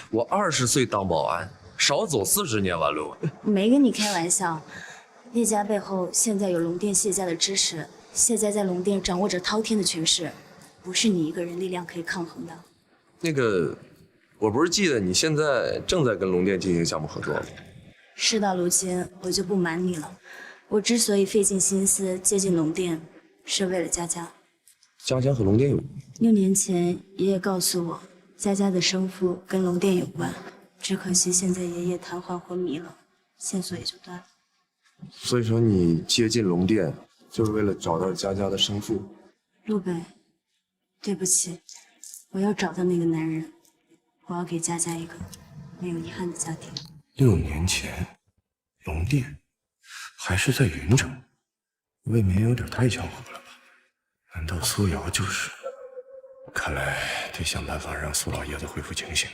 我20岁当保安，少走40年弯路。没跟你开玩笑。叶家背后现在有龙殿谢家的支持，谢家在龙殿掌握着滔天的权势，不是你一个人力量可以抗衡的。那个，我不是记得你现在正在跟龙殿进行项目合作吗？事到如今，我就不瞒你了，我之所以费尽心思接近龙殿，是为了佳佳。佳佳和龙殿有6年前，爷爷告诉我，佳佳的生父跟龙殿有关，只可惜现在爷爷瘫痪昏迷了，线索也就断了。所以说你接近龙殿，就是为了找到佳佳的生父。陆北，对不起，我要找到那个男人，我要给佳佳一个没有遗憾的家庭。6年前，龙殿还是在云城，未免有点太巧合了吧？难道苏瑶就是？看来得想办法让苏老爷子恢复清醒，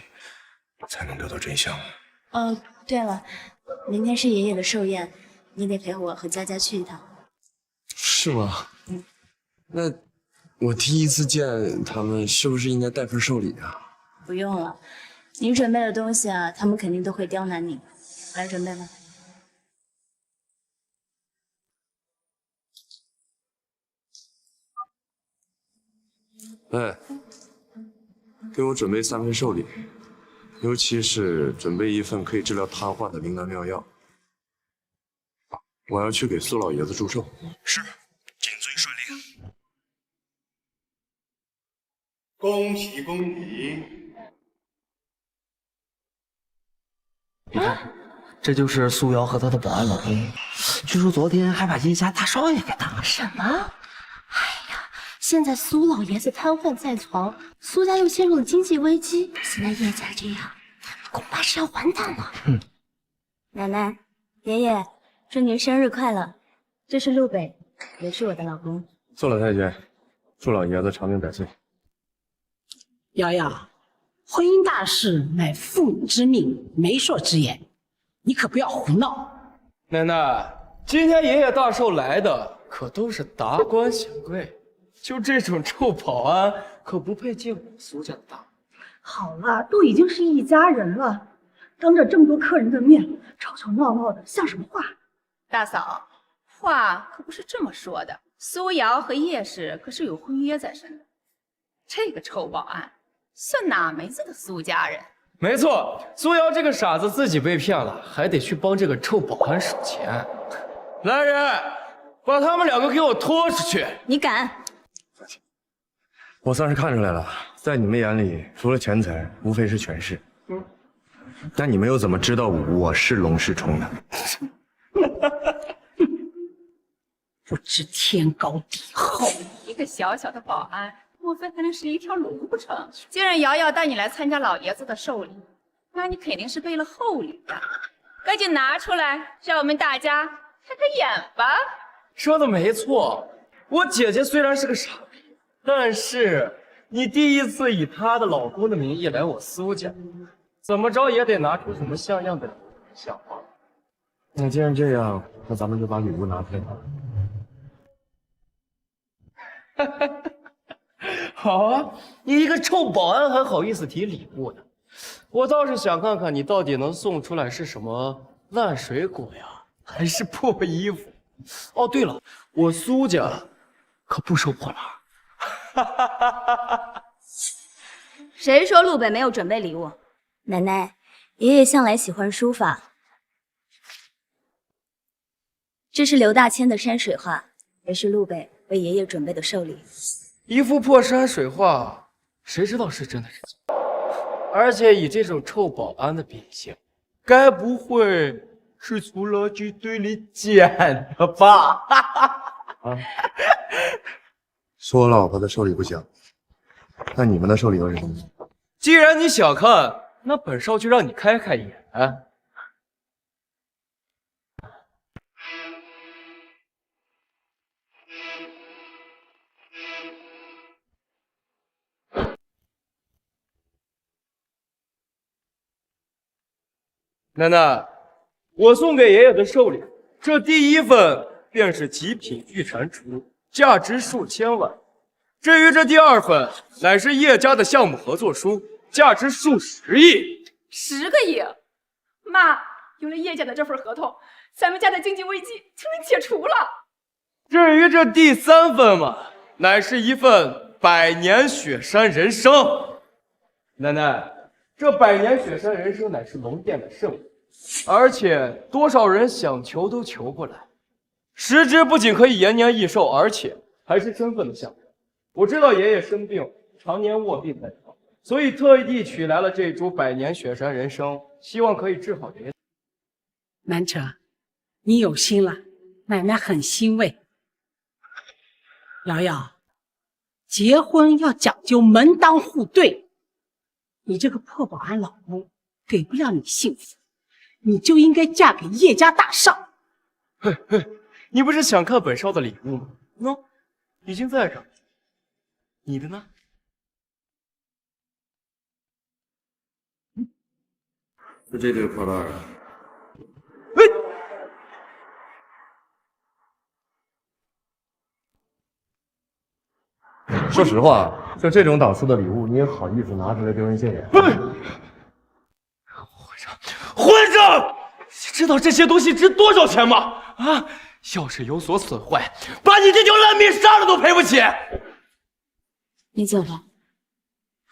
才能得到真相。哦，对了，明天是爷爷的寿宴，你得陪我和佳佳去一趟。是吗？那我第一次见他们，是不是应该带份寿礼啊？不用了，你准备的东西啊，他们肯定都会刁难你。来准备吧。哎，给我准备3份寿礼，尤其是准备1份可以治疗瘫痪的灵丹妙药。我要去给苏老爷子祝寿。是，谨遵率领。恭喜恭喜！你看，这就是苏瑶和她的保安老公，据说昨天还把叶家大少爷给打了。什么？哎呀，现在苏老爷子瘫痪在床，苏家又陷入了经济危机，现在叶家这样，恐怕是要完蛋了。奶奶、爷爷，祝您生日快乐！这是陆北，也是我的老公。宋老太君，祝老爷子长命百岁。瑶瑶，婚姻大事乃父母之命，媒妁之言，你可不要胡闹。奶奶，今天爷爷大寿来的可都是达官显贵，就这种臭保安可不配进我们苏家的大门。好了，都已经是一家人了，当着这么多客人的面吵吵闹闹的，像什么话？大嫂，话可不是这么说的。苏瑶和叶氏可是有婚约在身的，这个臭保安算哪门子的苏家人？没错，苏瑶这个傻子自己被骗了，还得去帮这个臭保安数钱。来人，把他们2个给我拖出去！你敢？我算是看出来了，在你们眼里，除了钱财，无非是权势。但你们又怎么知道我是龙世冲呢？不知天高地厚。一个小小的保安，莫非还能是一条龙不成？既然瑶瑶带你来参加老爷子的寿礼，那你肯定是备了厚礼的，赶紧拿出来，让我们大家开开眼吧。说的没错，我姐姐虽然是个傻逼，但是你第一次以她的老公的名义来我苏家，怎么着也得拿出什么像样的理由像话。那既然这样，那咱们就把礼物拿出来吧。好啊，你一个臭保安还好意思提礼物呢？我倒是想看看你到底能送出来是什么烂水果呀，还是破衣服？哦，对了，我苏家可不收破烂。谁说陆北没有准备礼物？奶奶，爷爷向来喜欢书法，这是刘大千的山水画，也是陆北为爷爷准备的寿礼。一幅破山水画，谁知道是真的是假？而且以这种臭保安的秉性，该不会是从垃圾堆里捡的吧？啊！说我老婆的寿礼不行，那你们的寿礼又是什么？既然你想看，那本少就让你开开眼。奶奶，我送给爷爷的寿礼，这第1份便是极品玉蟾蜍，价值数千万；至于这第2份，乃是叶家的项目合作书，价值数10亿。10个亿！妈，有了叶家的这份合同，咱们家的经济危机就能解除了。至于这第3份嘛，乃是一份100年雪山人参。奶奶，这100年雪山人参乃是龙殿的圣物，而且多少人想求都求不来。10支不仅可以延年益寿，而且还是身份的象征。我知道爷爷生病，常年卧病在床，所以特地取来了这株100年雪山人参，希望可以治好爷爷。南哲，你有心了，奶奶很欣慰。瑶瑶，结婚要讲究门当户对，你这个破保安老公给不了你幸福，你就应该嫁给叶家大少。嘿嘿，你不是想看本少的礼物吗？喏，已经在这儿。你的呢？就这对破烂啊！说实话，就这种档次的礼物，你也好意思拿出来丢人现眼？混账！你知道这些东西值多少钱吗？啊，要是有所损坏，把你这条烂命杀了都赔不起。你走吧，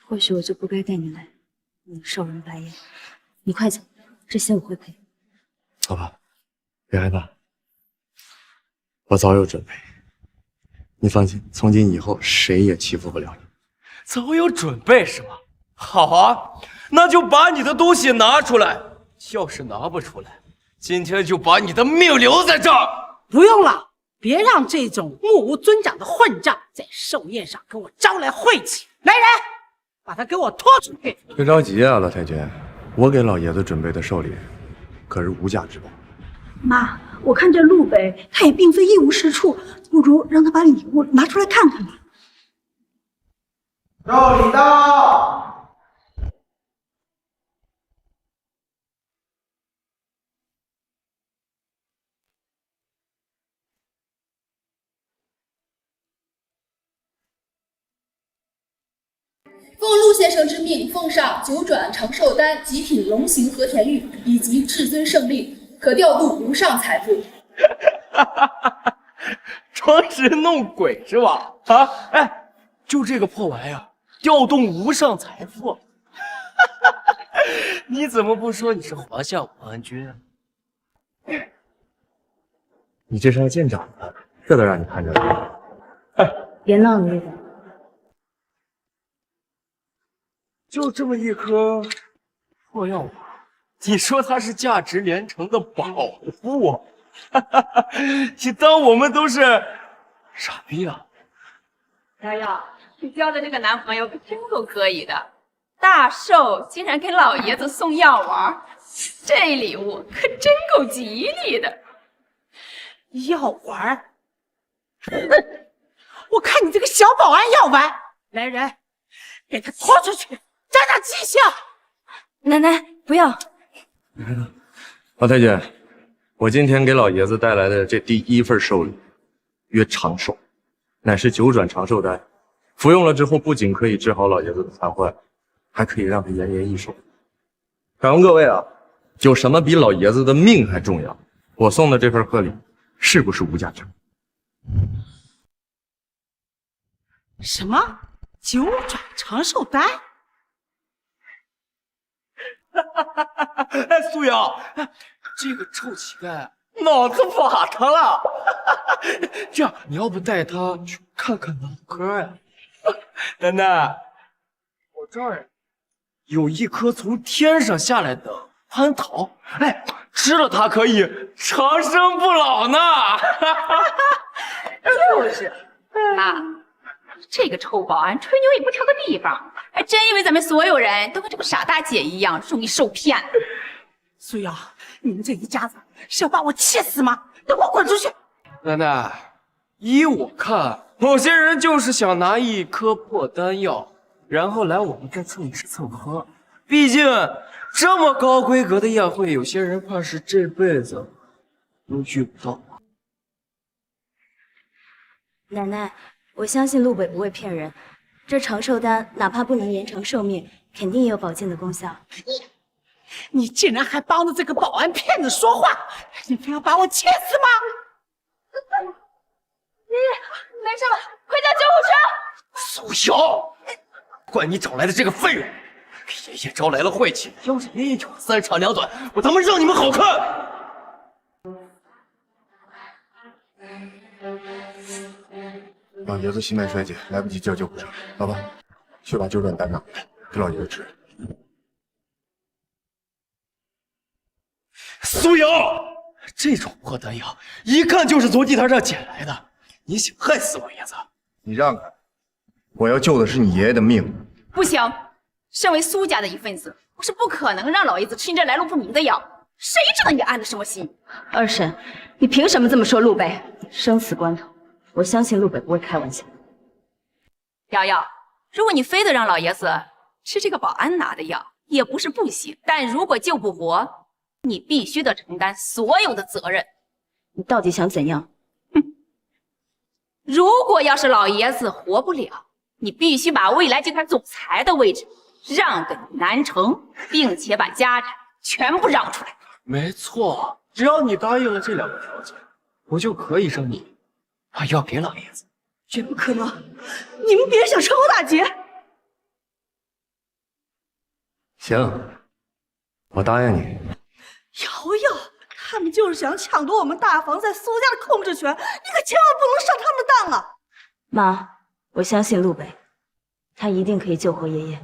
或许我就不该带你来，你受人白眼。你快走，这些我会赔。好吧，别害怕，我早有准备。你放心，从今以后谁也欺负不了你。早有准备是吗？好啊，那就把你的东西拿出来。要是拿不出来，今天就把你的命留在这儿。不用了，别让这种目无尊长的混账在寿宴上给我招来晦气。来人，把他给我拖出去！别着急啊，老太君，我给老爷子准备的寿礼可是无价之宝。妈，我看这陆北他也并非一无是处，不如让他把礼物拿出来看看吧。寿礼到。奉陆先生之命，奉上九转长寿丹、极品龙形和田玉以及至尊圣令，可调度无上财富。装神弄鬼是吧？啊，哎，就这个破玩意儿，调动无上财富。你怎么不说你是华夏武安君啊？你这是要见长的，这都让你看着了。别闹了，叶总。就这么一颗破药丸，你说它是价值连城的宝物啊？你当我们都是傻逼啊？瑶瑶，你交的这个男朋友可真够可以的，大寿竟然给老爷子送药丸，这礼物可真够吉利的。药丸？我看你这个小保安药丸！来人，给他拖出去！长长记性！奶奶，不要！老太君，我今天给老爷子带来的这第一份寿礼，曰长寿，乃是九转长寿丹。服用了之后，不仅可以治好老爷子的残患，还可以让他延年益寿。敢问各位啊，有什么比老爷子的命还重要？我送的这份贺礼，是不是无价之宝？什么九转长寿丹？哎，苏瑶，这个臭乞丐脑子瓦特了。这样，你要不带他去看看脑科呀？奶奶，我这儿有一颗从天上下来的蟠桃，哎，吃了它可以长生不老呢。就是啊，这个臭保安吹牛也不挑个地方，还真以为咱们所有人都跟这个傻大姐一样容易受骗。苏瑶，你们这一家子是要把我气死吗？都给我滚出去！奶奶，依我看，某些人就是想拿一颗破丹药，然后来我们这蹭吃蹭喝。毕竟这么高规格的宴会，有些人怕是这辈子都遇不到。奶奶，我相信陆北不会骗人，这长寿丹哪怕不能延长寿命，肯定也有保健的功效。你竟然还帮着这个保安骗子说话，你非要把我气死吗？爷爷，没事了，快叫救护车！苏瑶，怪你找来的这个废物，给爷爷招来了晦气。要是爷爷有三长两短，我他妈让你们好看！老爷子心脉衰竭，来不及叫救护车。老板，去把九转丹拿来，给老爷子吃。苏瑶，这种破丹药一看就是从地摊上捡来的，你想害死老爷子？你让开，我要救的是你爷爷的命。不行，身为苏家的一份子，我是不可能让老爷子吃这来路不明的药。谁知道你安的什么心？二婶，你凭什么这么说陆北？生死关头，我相信陆北不会开玩笑。瑶瑶，如果你非得让老爷子吃这个保安拿的药，也不是不行。但如果救不活，你必须得承担所有的责任。你到底想怎样？如果要是老爷子活不了，你必须把未来集团总裁的位置让给南城，并且把家产全部让出来。没错，只要你答应了这2个条件，我就可以让你把药给老爷子。绝不可能！你们别想趁火打劫！行，我答应你。瑶瑶，他们就是想抢夺我们大房在苏家的控制权，你可千万不能上他们的当啊！妈，我相信陆北，他一定可以救活爷爷。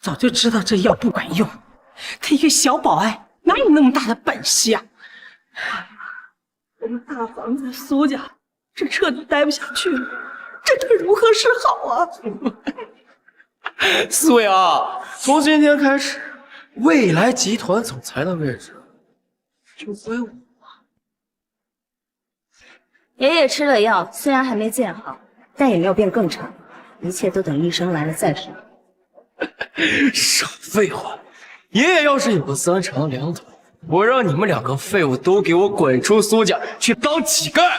早就知道这药不管用，他一个小保安哪有那么大的本事啊！我们大房在苏家，这彻底待不下去了，这可如何是好啊！苏瑶，从今天开始，未来集团总裁的位置就归我。爷爷吃了药，虽然还没见好，但也没有变更差，一切都等医生来了再说。少废话！爷爷要是有个3长2短，我让你们2个废物都给我滚出苏家去当乞丐！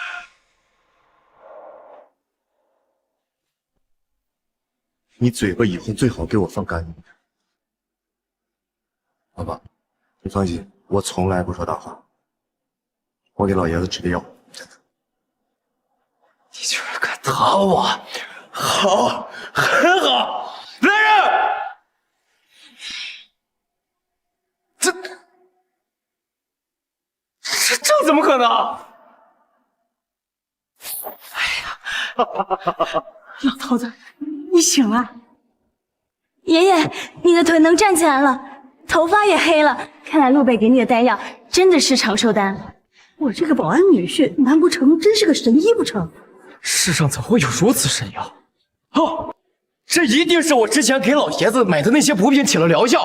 你嘴巴以后最好给我放干净点。爸爸，你放心，我从来不说大话。我给老爷子吃的药，真的。你居然敢打我！好，很好！来人！这怎么可能？老头子，你醒了。爷爷，你的腿能站起来了，头发也黑了，看来陆北给你的丹药真的是长寿丹。我这个保安女婿，难不成真是个神医不成？世上怎会有如此神药？哦，这一定是我之前给老爷子买的那些补品起了疗效。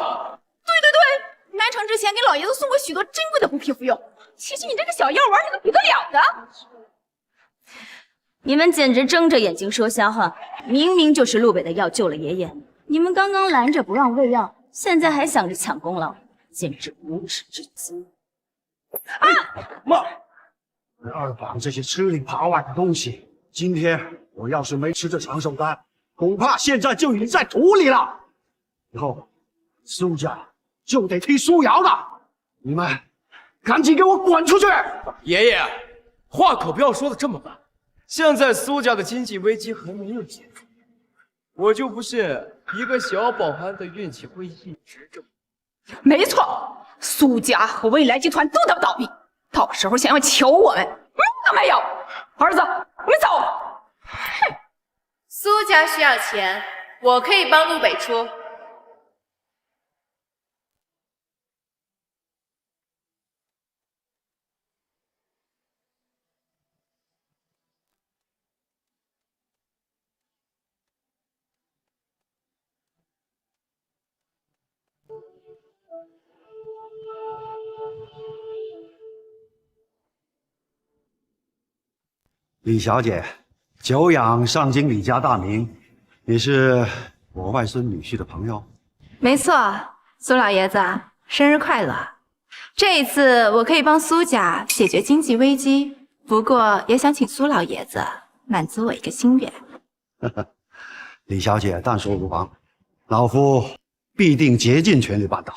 对，南城之前给老爷子送过许多珍贵的补品服用。其实你这个小药丸，你能比得了的？你们简直睁着眼睛说瞎话！明明就是陆北的药救了爷爷，你们刚刚拦着不让喂药，现在还想着抢功劳，简直无耻至极！妈，二房这些吃里扒外的东西，今天我要是没吃这长寿丹，恐怕现在就已经在土里了。以后苏家就得听苏瑶的，你们赶紧给我滚出去！爷爷，话可不要说的这么满。现在苏家的经济危机还没有解除，我就不信一个小保安的运气会一直这么……没错，苏家和未来集团都得倒闭，到时候想要求我们，都没有。儿子，我们走。哼，苏家需要钱，我可以帮陆北出。李小姐，久仰上京李家大名，你是我外孙女婿的朋友？没错，苏老爷子，生日快乐！这一次我可以帮苏家解决经济危机，不过也想请苏老爷子满足我一个心愿。李小姐但说无妨，老夫必定竭尽全力办到。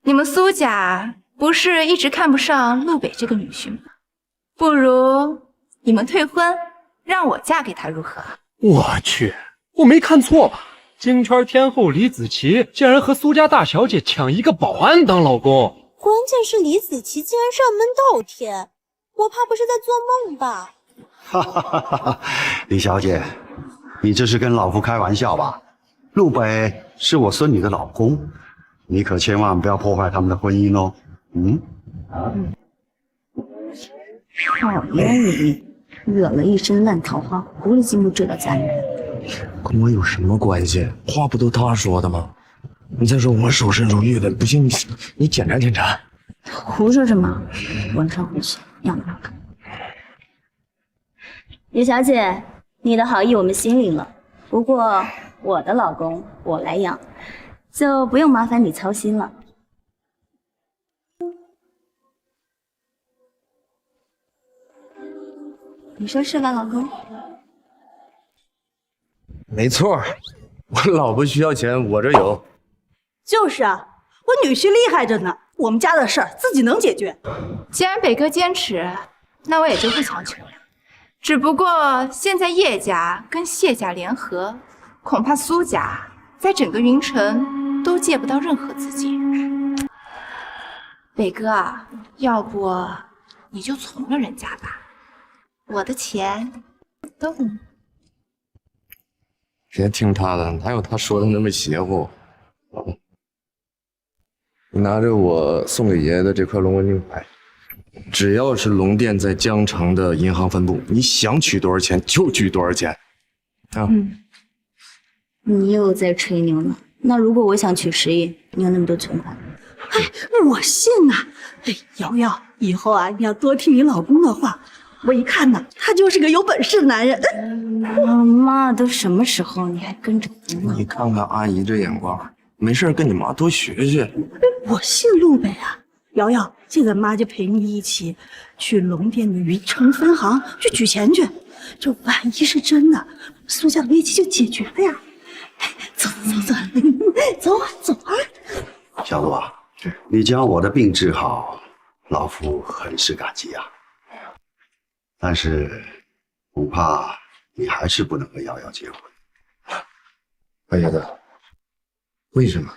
你们苏家不是一直看不上陆北这个女婿吗？不如你们退婚，让我嫁给他如何？我去，我没看错吧？京圈天后李子琪竟然和苏家大小姐抢一个保安当老公，关键是李子琪竟然上门倒贴，我怕不是在做梦吧？哈哈哈哈！李小姐，你这是跟老夫开玩笑吧？陆北是我孙女的老公，你可千万不要破坏他们的婚姻哦。讨厌你，惹了一身烂桃花，狐狸精都知道家里人。跟我有什么关系？话不都他说的吗？你再说我守身如玉的，不信你检查检查。胡说什么？晚上回去让他看。叶小姐，你的好意我们心领了，不过我的老公我来养，就不用麻烦你操心了。你说是吧，老公？没错，我老婆需要钱，我这有。就是啊，我女婿厉害着呢，我们家的事儿自己能解决。既然北哥坚持，那我也就不强求了。只不过现在叶家跟谢家联合，恐怕苏家在整个云城都借不到任何资金。北哥啊，要不你就从了人家吧，我的钱都你。别听他的，哪有他说的那么邪乎？你拿着我送给爷爷的这块龙纹令牌，只要是龙殿在江城的银行分部，你想取多少钱就取多少钱。啊，你又在吹牛呢。那如果我想取10亿，你有那么多存款？哎，我信呐。哎，瑶瑶，以后啊，你要多听你老公的话。我一看呐，他就是个有本事的男人。妈，都什么时候，你还跟着我？你看看阿姨这眼光，没事跟你妈多学学。我信陆北啊，瑶瑶，现在妈就陪你一起去龙殿的云城分行去取钱去。这万一是真的，苏家的危机就解决了呀。走走走，走啊走啊！小陆啊，你将我的病治好，老夫很是感激啊。但是恐怕你还是不能和瑶瑶结婚。二爷子，为什么？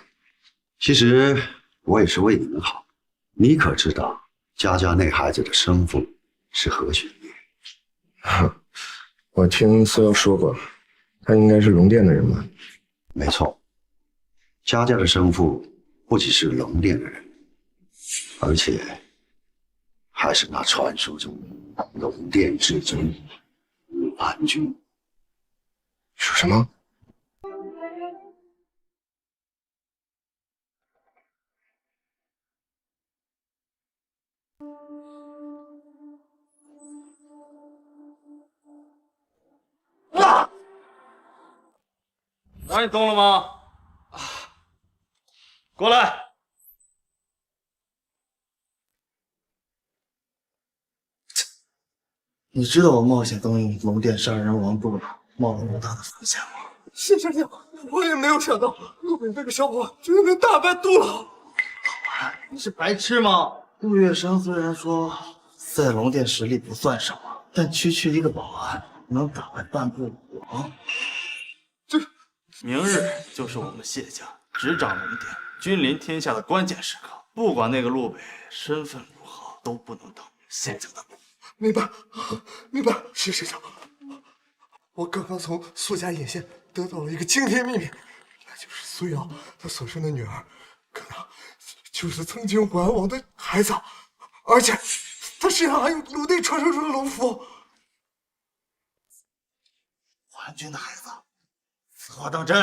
其实我也是为你们好。你可知道家家那孩子的生父是何许人也？我听思瑶说过，他应该是龙殿的人吧？没错，家家的生父不仅是龙殿的人，而且还是那传说中龙殿至尊武安君。说什么？啊！哪里动了吗？过来！你知道我冒险登用龙殿杀人王部冒了多大的风险吗？谢师兄，我也没有想到陆北那个小伙居然能打败杜老。你是白痴吗？杜月笙虽然说在龙殿实力不算什么，但区区一个保安能打败半部武王。明日就是我们谢家执掌龙殿、君临天下的关键时刻，不管那个陆北身份如何，都不能当谢家的。明白，明白，谢师兄。我刚刚从苏家眼线得到了一个惊天秘密，那就是苏瑶她所生的女儿，可能就是曾经武安王的孩子，而且她身上还有龙殿传说中的龙符。武安君的孩子，此话当真？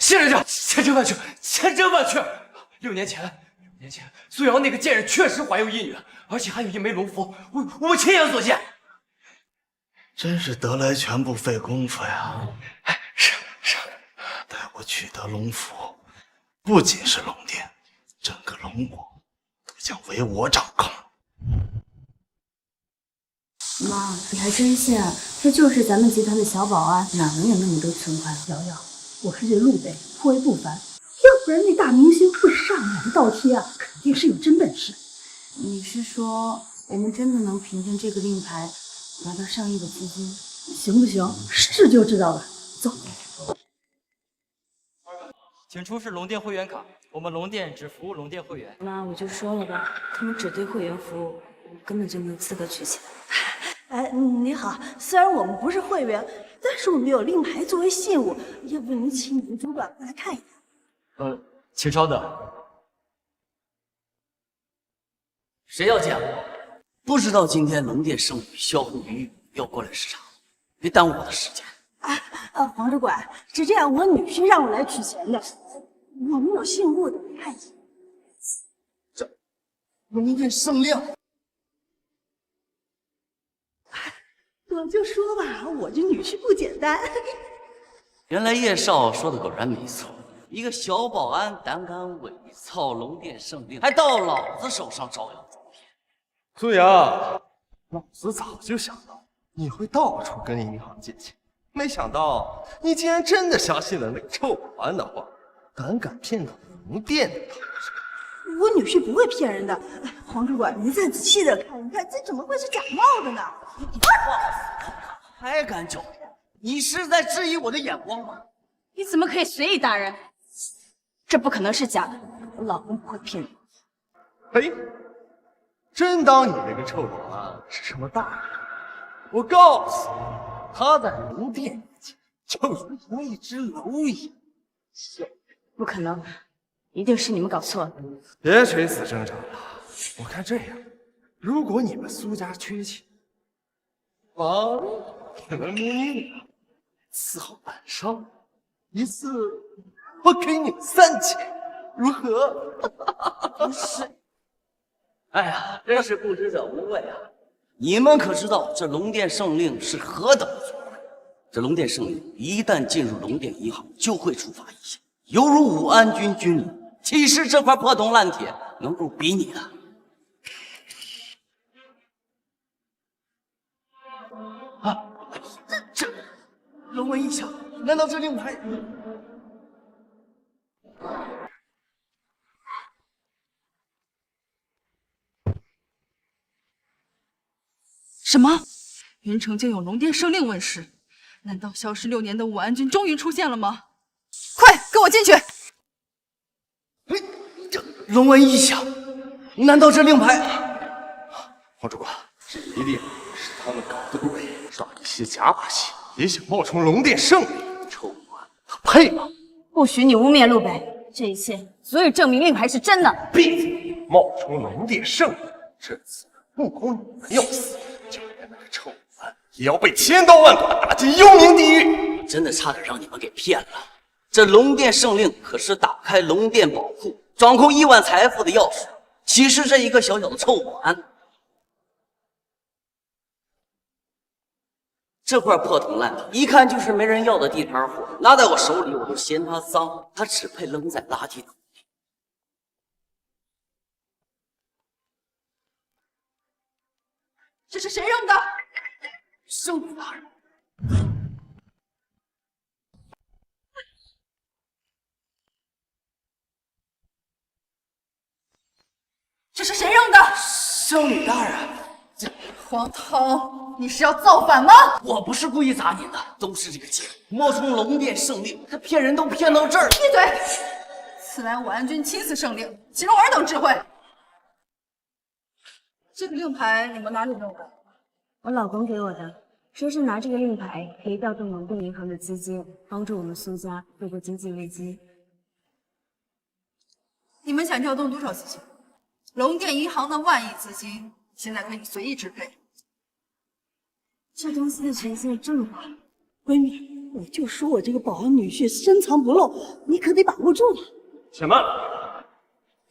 谢师兄，千真万确，千真万确。6年前，苏瑶那个贱人确实怀有一女，而且还有一枚龙符，我亲眼所见。真是得来全不费工夫呀！是，待我取得龙符，不仅是龙殿，整个龙国都将为我掌控。妈，你还真信？他就是咱们集团的小保安，哪能有那么多存款？瑶瑶，我是对陆北颇为不凡，要不然那大明星会上门倒贴啊，肯定是有真本事。你是说我们真的能凭借这个令牌拿到上亿的资金？行不行？试就知道了。走。请出示龙殿会员卡，我们龙殿只服务龙殿会员。妈，我就说了吧，他们只对会员服务，我根本就没有资格取钱。哎，你好，虽然我们不是会员，但是我们有令牌作为信物，要不您请你们主管过来看一眼？请稍等。谁要见我？不知道今天龙殿圣女萧红鱼要过来视察，别耽误我的时间。黄主管是这样，我女婿让我来取钱的，我没有信物的，看一下。这龙殿圣令。 我就说吧，我这女婿不简单。原来叶少说的果然没错，一个小保安胆敢伪造龙殿圣令，还到老子手上招摇撞骗。苏阳，老子早就想到你会到处跟银行借钱，没想到你竟然真的相信了那个臭保安的话，胆敢骗到龙殿的头上。我女婿不会骗人的。黄主管，您再仔细的看一看，这怎么会是假冒的呢？还敢狡辩？你是在质疑我的眼光吗？你怎么可以随意打人？这不可能是假的，我老公不会骗人。嘿，真当你这个臭保安是什么大人？我告诉你，他在龙殿面前就如同一只蝼蚁。不可能，一定是你们搞错了。别垂死挣扎了，我看这样，如果你们苏家缺钱，王可能母女俩伺候晚上，一次我给你们3000，如何？是。哎呀，真是不知者无畏啊！你们可知道这龙殿圣令是何等的尊贵？这龙殿圣令一旦进入龙殿银行，就会处罚一下，犹如武安军军令。岂是这块破铜烂铁能够比拟的？啊，这龙纹一响，难道这令牌？什么？云城竟有龙殿圣令问世？难道消失6年的武安军终于出现了吗？快跟我进去！这龙纹一响，难道这令牌？黄主管，这一定是他们搞的鬼，耍一些假把戏，也想冒充龙殿圣女。臭保安，他配吗？不许你污蔑陆北，这一切足以证明令牌是真的。闭嘴！冒充龙殿圣女，这次不光你们要死，就连那个臭保安也要被千刀万剐，打进幽冥地狱。真的差点让你们给骗了。这龙殿圣令可是打开龙殿宝库、掌控亿万财富的钥匙，岂是这一个小小的臭保安？这块破铜烂铁，一看就是没人要的地摊货，拿在我手里我都嫌它脏，它只配扔在垃圾桶里。这是谁扔的？圣女大人。这是谁扔的？圣女大人。黄涛，你是要造反吗？我不是故意砸您的，都是这个贱人冒充龙殿圣令，他骗人都骗到这儿了。闭嘴！此来武安军亲赐圣令，岂容尔等智慧？这个令牌你们哪里弄的？我老公给我的，说是拿这个令牌可以调动龙殿银行的资金，帮助我们苏家度过经济危机。你们想调动多少资金？龙殿银行的万亿资金现在可以随意支配。这东西的权限这么大，闺蜜，我就说我这个保安女婿深藏不露，你可得把握住了。且慢，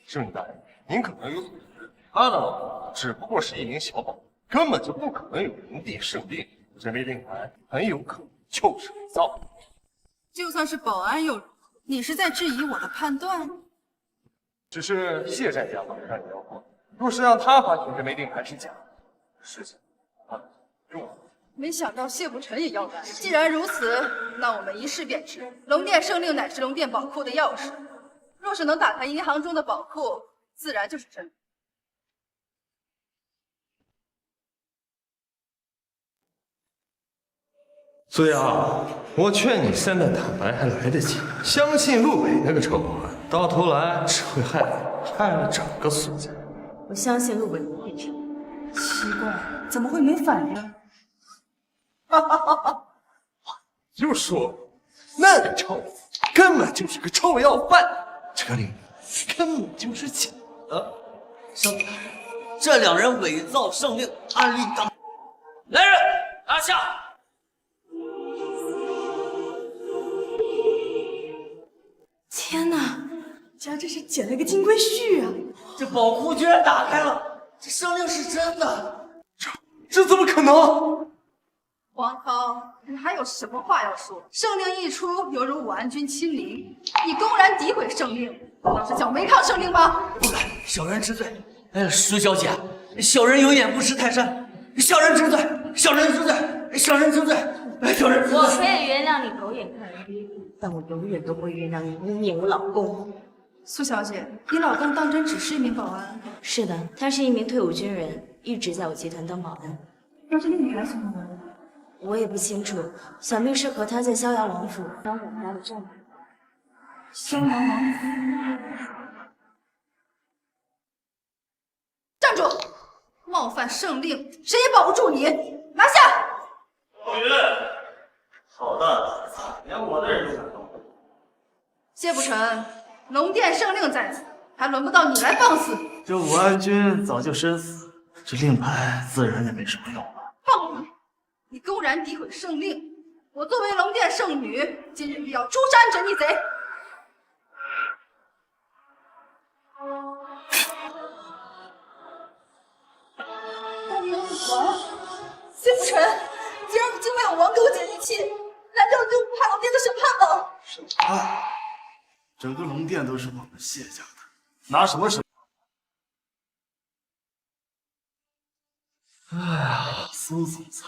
圣女大人，您可能有所不知，他的老婆只不过是一名小保安，根本就不可能有龙殿圣令，这枚令牌很有可能就是伪造的。就算是保安又如何？你是在质疑我的判断？只是谢战家让你要过，若是让他发现这枚令牌是假的，事情啊用了。没想到谢不成也要来。既然如此，那我们一试便知。龙殿圣令乃是龙殿宝库的钥匙，若是能打开银行中的宝库，自然就是真的。苏阳，我劝你现在坦白还来得及，相信陆北那个臭保安，到头来只会害了整个苏家。我相信陆北不会骗我。奇怪，怎么会没反应？就说那个臭子根本就是个臭要饭，这令根本就是假的。圣女大人，这两人伪造圣令，暗立党。来人，拿下！天哪，家这是捡了个金龟婿啊！这宝库居然打开了，这圣令是真的。这怎么可能？王涛，你还有什么话要说？圣令一出，犹如武安君亲临，你公然诋毁圣令，难道是想违抗圣令吗？不敢，小人知罪。舒小姐，小人有眼不识泰山，小人知罪，小人知罪，小人知罪，小人知罪。我可以原谅你狗眼看人低，但我永远都不会原谅你污蔑我老公。苏小姐，你老公当真只是一名保安？是的，他是一名退伍军人，一直在我集团当保安。那这个女孩怎么了？我也不清楚，想必是和他在襄阳王府当我们家的丈夫。襄阳王府。站住！冒犯圣令，谁也保不住你！拿下！老云，好大胆子，连我的人都敢动。谢不成，龙殿圣令在此，还轮不到你来放肆。这武安君早就身死，这令牌自然也没什么用了。放屁！你公然诋毁圣令，我作为龙殿圣女，今日必要诛杀这逆贼！大明王，谢不成，既然已经为我王勾结一气，难道就不怕龙殿的审判吗？审判？整个龙殿都是我们谢家的，拿什么审？哎呀，苏总裁，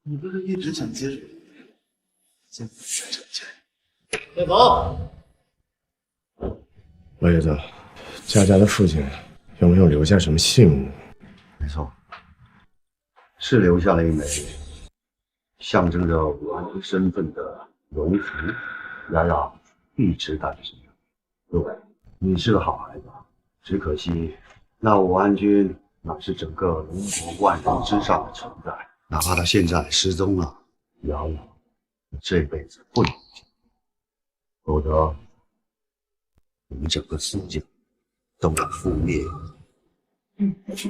你不是一直想接手？现在全成家。带走。老爷子，佳佳的父亲有没有留下什么信物？没错，是留下了一枚象征着武安君身份的龙符，雅雅一直带在身上。各位，你是个好孩子，只可惜那武安君乃是整个龙国万人之上的存在，哪怕他现在失踪了，雅雅这辈子不能见，否则我们整个苏家都要覆灭。没事。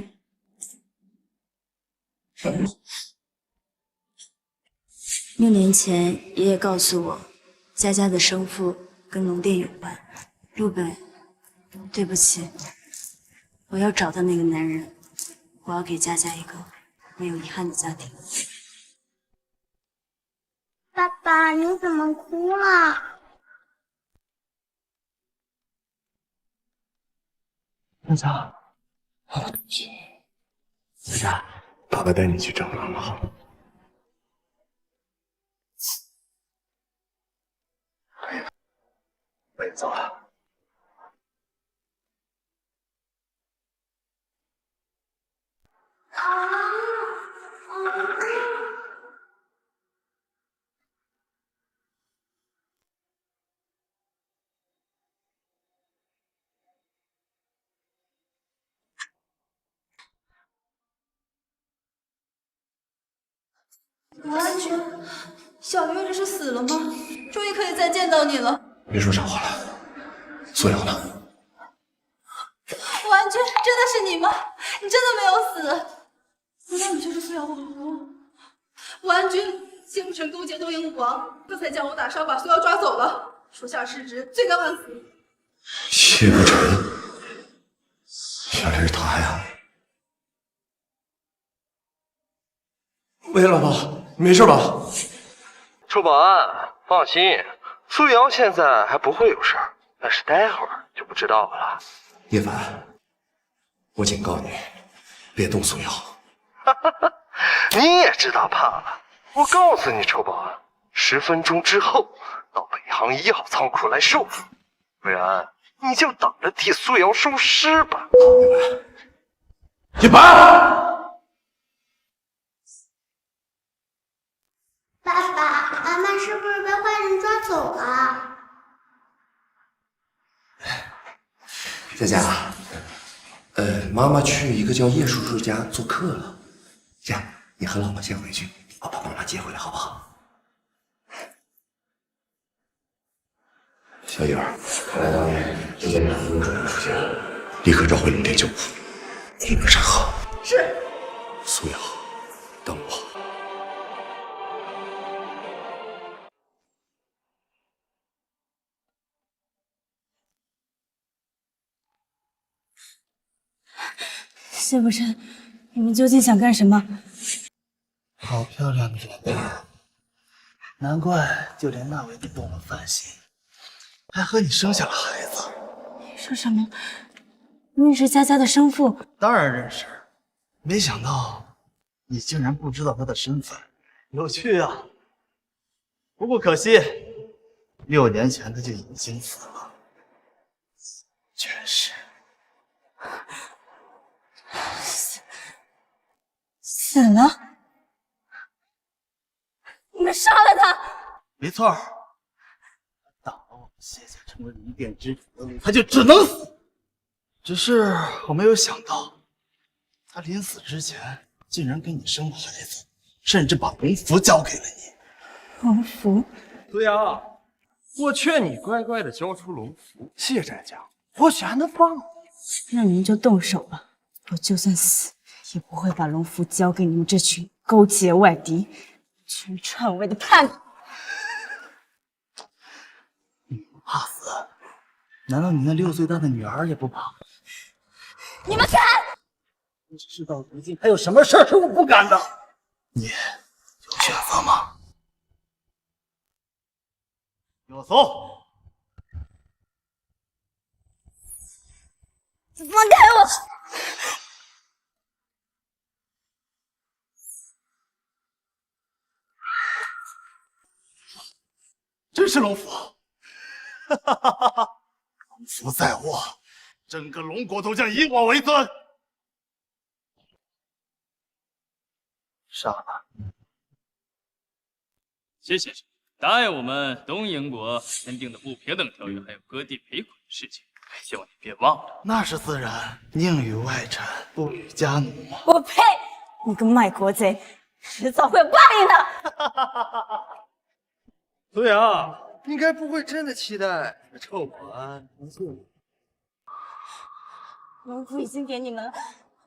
6年前，爷爷告诉我，佳佳的生父跟龙殿有关。陆北，对不起，我要找到那个男人，我要给佳佳一个没有遗憾的家庭。爸爸，你怎么哭了？佳佳，爸爸对不起。佳佳，爸爸带你去找妈妈好了。我也走了。武安君，小月这是死了吗？终于可以再见到你了。别说傻话了，苏瑶呢？武安君，真的是你吗？你真的没有死？难道你就是苏瑶的老公？武安君，谢不成勾结东瀛武王，这才将我打伤，把苏瑶抓走了。属下失职，罪该万死。谢不成，原来是他呀！喂，老婆，没事吧？周保安，放心，苏瑶现在还不会有事儿，但是待会儿就不知道了。叶凡，我警告你，别动苏瑶。你也知道怕了。我告诉你，周保安，10分钟之后到北航1号仓库来受缚，不然你就等着替苏瑶收尸吧。叶凡。爸爸，妈妈是不是被坏人抓走了？佳佳，妈妈去一个叫叶叔叔家做客了。这样，你和老婆先回去，我把妈妈接回来，好不好？小影儿，看来当年就见你父母转移出现，立刻召回龙殿救父。你不是好？是。苏瑶，等我。谢不琛，你们究竟想干什么？好漂亮的脸蛋，难怪就连那位都动了凡心，还和你生下了孩子。你说什么？你是佳佳的生父？当然认识，没想到你竟然不知道他的身份，有趣啊！不过可惜，6年前他就已经死了，全是死了？你们杀了他？没错，挡了我们谢家成为一殿之主的路，他就只能死。只是我没有想到，他临死之前竟然给你生了孩子，甚至把龙符交给了你。龙符？苏瑶，我劝你乖乖的交出龙符，谢战将或许还能帮你。那你们就动手吧，我就算死也不会把龙符交给你们这群勾结外敌、群篡位的叛徒。你不怕死？难道你那6岁大的女儿也不怕？你们敢！事到如今，还有什么事儿是我不敢的？你有选择吗？给我走！放开我！真是龙符！哈哈哈哈哈！龙符在握，整个龙国都将以我为尊。杀吧！谢先生，答应我们东瀛国签订的不平等条约，还有割地赔款的事情，希望你别忘了。那是自然，宁与外臣，不与家奴。我呸！你个卖国贼，迟早会有报应的。苏瑶，你该不会真的期待臭保安能做你？龙符已经给你们了，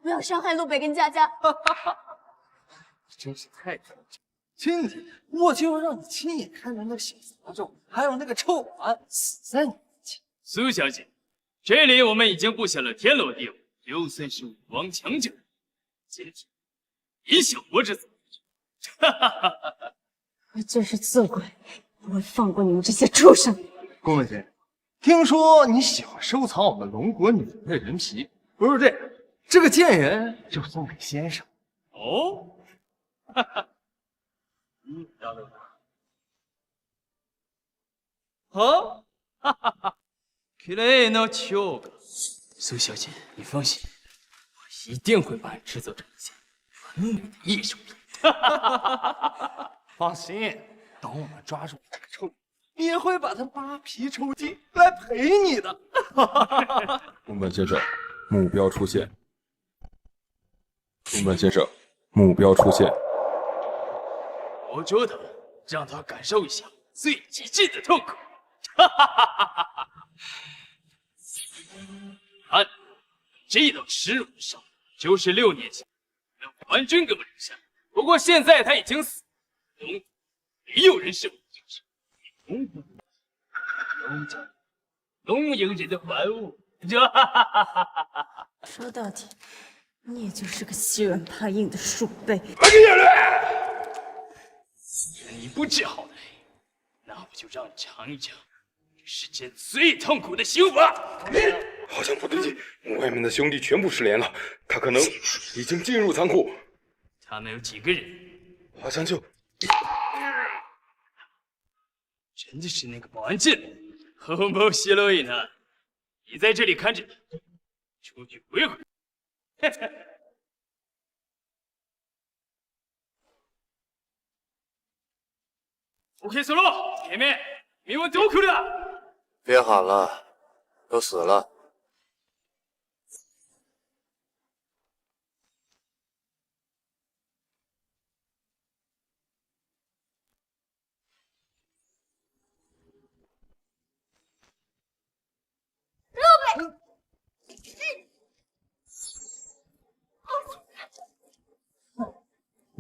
不要伤害陆北跟佳佳。真是太天真！今天我就要让你亲眼看着那血诅咒，还有那个臭保安死在你面前。苏小姐，这里我们已经布下了天罗地网，就算是武王强者，今天你小活着走出去！我就是做鬼，不会放过你们这些畜生。公子先生，听说你喜欢收藏我们龙国女人的人皮，不如这个贱人就送给先生。哦，哈哈，要不好，哈哈哈，綺麗な蝶が。苏小姐，你放心，我一定会把你制作成一件完美的艺术品。放心，等我们抓住这个臭女，也会把她扒皮抽筋来陪你的。宫本先生，目标出现。宫本先生，目标出现。活捉他，让他感受一下最极致的痛苦。哈哈哈哈哈！看，这道耻辱的伤，就是6年前那完军给我留下。不过现在他已经死，没有人是我的对手。龙营人的玩物。哈哈哈哈哈！说到底，你也就是个欺软怕硬的鼠辈。你不治好的，那我就让你尝一尝这世间最痛苦的刑罚。好像不对劲，外面的兄弟全部失联了，他可能已经进入仓库。他们有几个人？好像就……真的是那个保安进来，后某西洛伊呢？你在这里看着，出去回回。OK， 索罗，前面没问都可了。别喊了，都死了。陆北，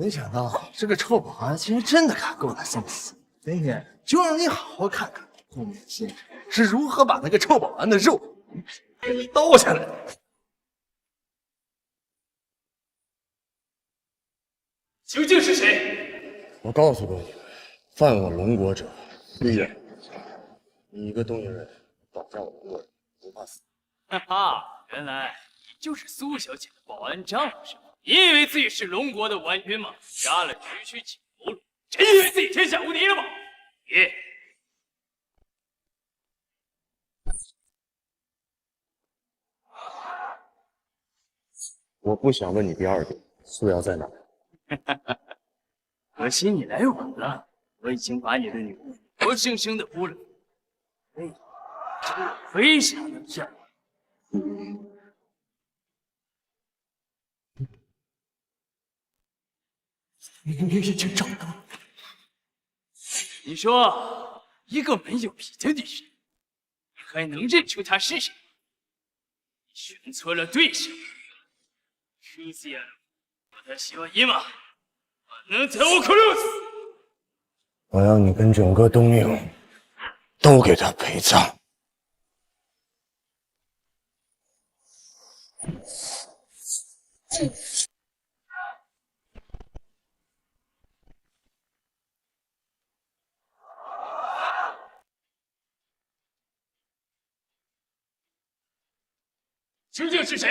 没想到这个臭保安竟然真的敢勾他送死。今天就让你好好看看顾美先生是如何把那个臭保安的肉给刀下来的。究竟是谁？我告诉过你们，犯我龙国者，必然。你一个东瀛人绑架我龙国人，不怕死？哈哈，原来你就是苏小姐的保安丈夫是吗？你以为自己是龙国的婉君吗？杀了区几头颅，真以为自己天下无敌了吗？别！我不想问你第二遍，苏瑶在哪？可惜你来晚了，我已经把你的女儿活生生的污了。真的非常的漂亮。你找到？你说一个没有笔的女人，你还能认出她是谁？你选错了对手。出现了，私は今あなたを殺す。我要你跟整个东瀛都给他陪葬。究竟是谁？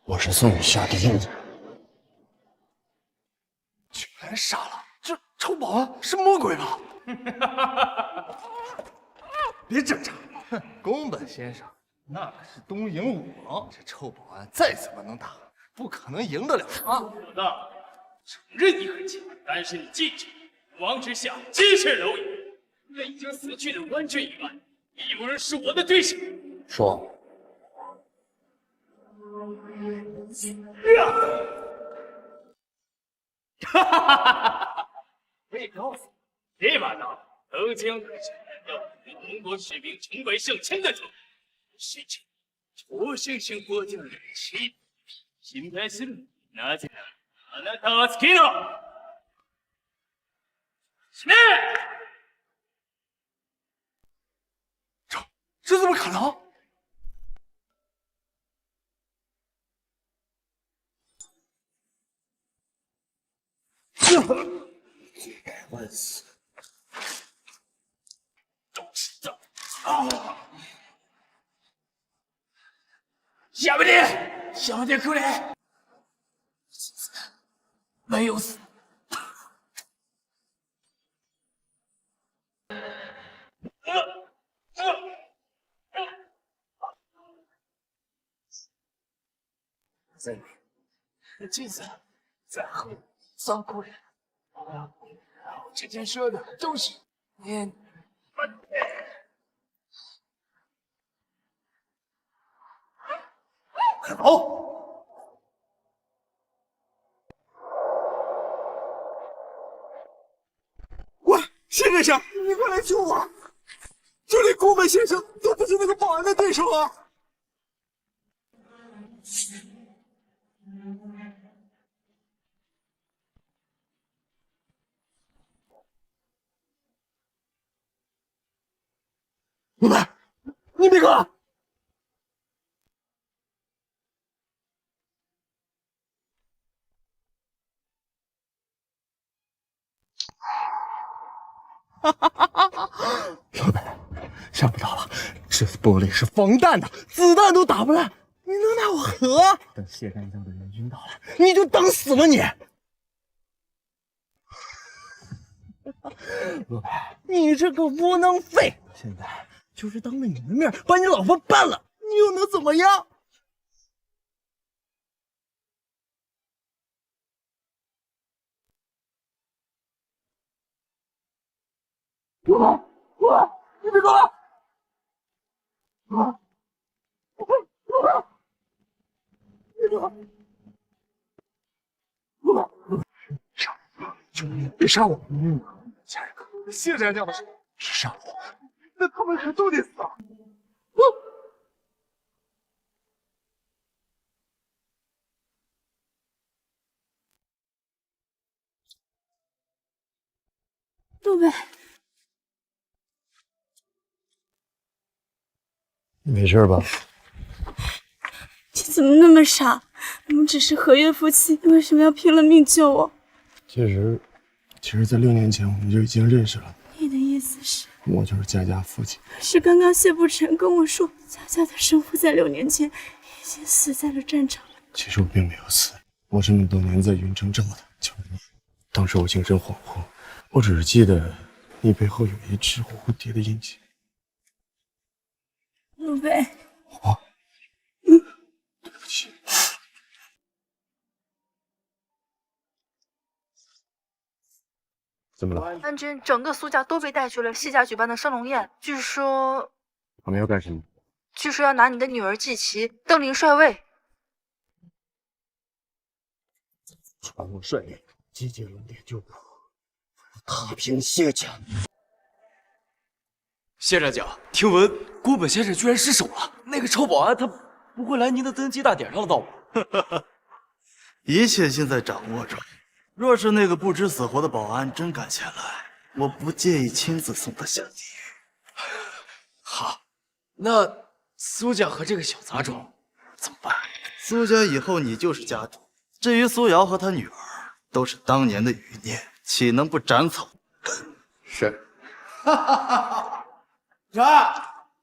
我是宋雨下的印子。居然杀了这臭保安，是魔鬼吧？别挣扎！宫本先生，那可是东瀛武王，这臭保安再怎么能打，不可能赢得了他。老大，承认你很强，但是你记住，王之下皆是蝼蚁。除了已经死去的婉君以外，没有人是我的对手。说。哈哈哈哈！可以告诉你，这把刀曾经可是要中国士兵成百上千的头，甚至活生生剥掉了7心配する。なぜならあなたは好きの。死ね！这怎么可能？万死！都知道啊！下面的，下面的过来！没有死。在你，镜子在后脏姑人。我之前说的都是你。快跑！喂，谢先生，你快来救我！就连宫本先生都不是那个保安的对手啊！你别过来！老板，想不到吧？这玻璃是防弹的，子弹都打不烂，你能奈我何？等谢干将的援军到来，你就等死吧你！老板，你这个窝囊废！现在就是当着你的面把你老婆办了，你又能怎么样？过来，过来，你别过来！过来，过来，你别过来！过来，杀我！求你别杀我！家人哥，谢战将的事是杀我，那他们可都得死啊！陆北，你没事吧？你怎么那么傻？我们只是合约夫妻，你为什么要拼了命救我？其实，在6年前我们就已经认识了。你的意思是？我就是佳佳父亲。可是刚刚谢不成跟我说，佳佳的生父在6年前已经死在了战场。其实我并没有死，我这么多年在云城照的就是你。当时我精神恍惚，我只是记得你背后有一只蝴蝶的印记。陆北，对不起。怎么了？安君，整个苏家都被带去了谢家举办的升龙宴，据说他们要干什么？据说要拿你的女儿季琪登临帅位。传我率领集结龙殿救国，踏平谢家。谢站长，听闻宫本先生居然失手了，那个臭保安他不会来您的登基大典上了吧？一切尽在掌握中。若是那个不知死活的保安真敢前来，我不介意亲自送他下地狱。好，那苏家和这个小杂种怎么办？苏家以后你就是家主，至于苏瑶和他女儿，都是当年的余孽，岂能不斩草根？是。这，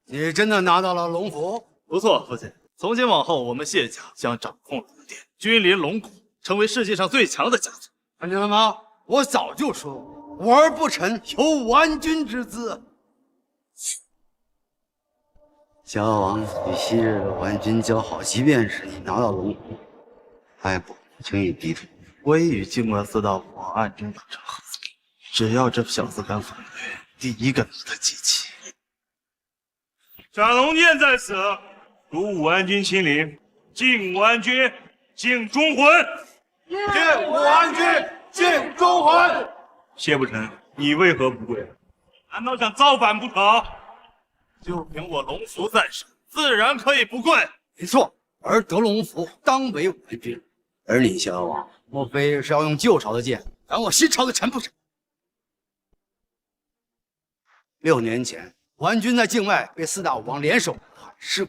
你真的拿到了龙符？不错，父亲。从今往后，我们谢家将掌控龙殿，君临龙骨，成为世界上最强的家族。看见了吗？我早就说过，我儿不臣有完君之姿。小王与昔日的完君交好，即便是你拿到龙骨，他也不轻易低头。我已与静观四大武王暗中达成合作，只要这小子敢反对，第一个拿他祭旗。斩龙剑在此，如武安君亲临，敬武安君，敬忠魂。敬武安君，敬忠魂。谢不成，你为何不跪？难道想造反不成？就凭我龙符在手，自然可以不跪。没错，而得龙符，当为武安君。而你逍遥王，莫非是要用旧朝的剑赶我新朝的臣不成？6年前，武安君在境外被四大武王联手反噬，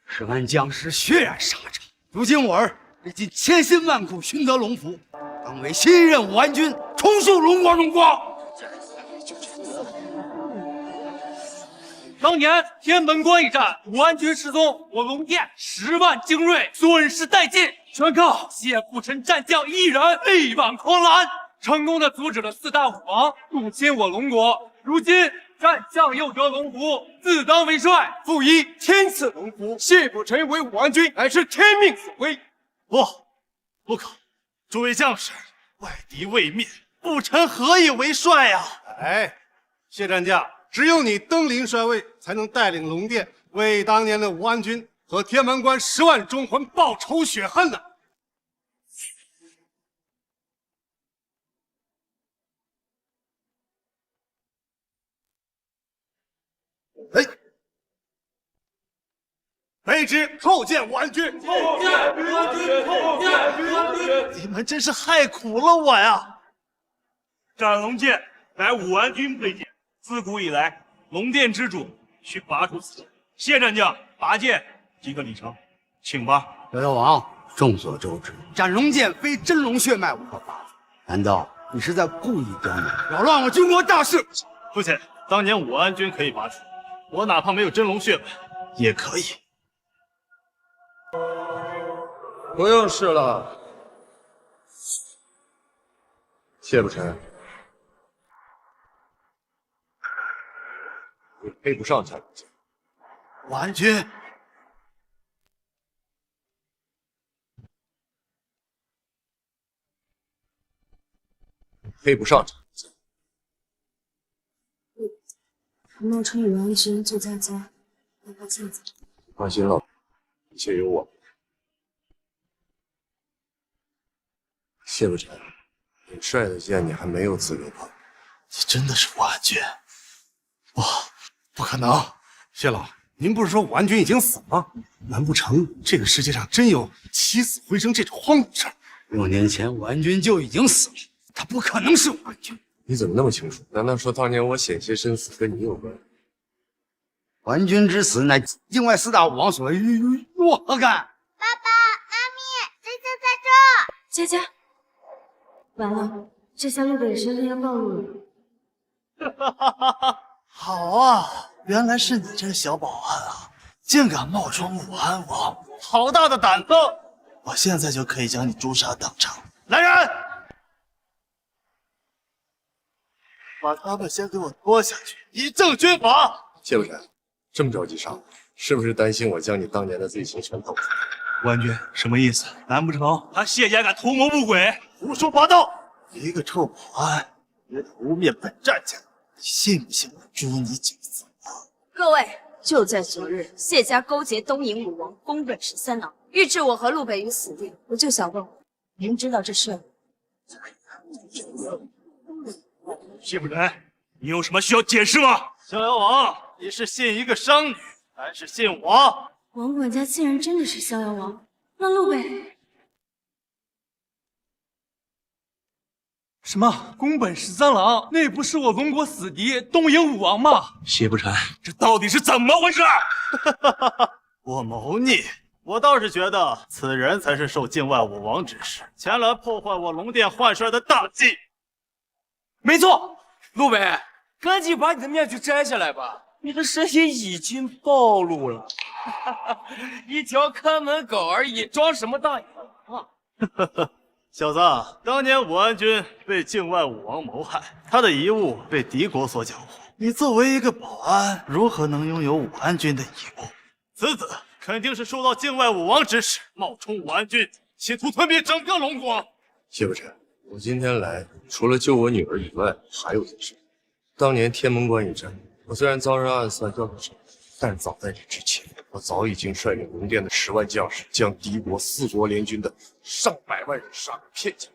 使万将士血染沙场。如今我儿历尽千辛万苦寻得龙符，当为新任武安君重塑龙国荣光。当年天门关一战，武安君失踪，我龙殿10万精锐损失殆尽，全靠谢不成战将一人力挽狂澜，成功的阻止了四大武王入侵我龙国。如今战将又得龙符，自当为帅，复以天赐龙符，谢不成为武安君，乃是天命所归。不可！诸位将士，外敌未灭，不臣何以为帅呀？哎，谢战将，只有你登临帅位，才能带领龙殿为当年的武安君和天门关10万忠魂报仇雪恨呢。卑职叩见武安君！叩见武安君！叩见武安君！你们真是害苦了我呀！斩龙剑乃武安君佩剑，自古以来，龙殿之主需拔出此剑。谢战将拔剑即可礼成，请吧。逍遥王，众所周知，斩龙剑非真龙血脉无可拔。难道你是在故意刁难，扰乱我军国大事？父亲，当年武安君可以拔出，我哪怕没有真龙血脉，也可以。不用试了，谢不成，你配不上斩龙剑。武安君，配不上斩龙剑。冒充武安君救佳佳，让他现在。放心了，一切有我。谢不成，你帅的剑你还没有资格碰。你真的是武安君？不可能！谢老，您不是说武安君已经死了？难不成这个世界上真有起死回生这种荒唐事儿？ 6年前武安君就已经死了，他不可能是武安君。你怎么那么清楚？难道说当年我险些身死跟你有关？完军之死乃境外四大武王所为，与我何干？爸爸妈咪，姐姐在这。姐姐，完了，这下陆北的身份要暴露了。好啊，原来是你这个小保安啊，竟敢冒充武安王，好大的胆子！我现在就可以将你诛杀当场。来人，把他们先给我拖下去，以正军法。谢不臣，这么着急杀我，是不是担心我将你当年的罪行全抖出来？官军什么意思？难不成他谢家敢图谋不轨？胡说八道！一个臭保安也敢污蔑本战将，你信不信我诛你几次？各位，就在昨日，谢家勾结东瀛武王宫本13郎，欲置我和陆北于死地。我就想问问，您知道这事？谢不臣，你有什么需要解释吗？逍遥王，你是信一个商女，还是信我？王管家既然真的是逍遥王，那陆北……什么宫本13郎？那不是我龙国死敌东瀛武王吗？谢不臣，这到底是怎么回事？我谋逆，我倒是觉得此人才是受境外武王指使，前来破坏我龙殿换帅的大计。没错，陆北，赶紧把你的面具摘下来吧，你的身体已经暴露了。一条看门狗而已，装什么大洋啊？小子，当年武安君被境外武王谋害，他的遗物被敌国所缴获。你作为一个保安，如何能拥有武安君的遗物？此子肯定是受到境外武王指使，冒充武安君，企图吞并整个龙国。谢不臣，我今天来除了救我女儿以外，还有件事。当年天门关一战，我虽然遭人暗算掉了手，但早在这之前，我早已经率领龙殿的10万将士，将敌国4国联军的上百万人杀个遍甲。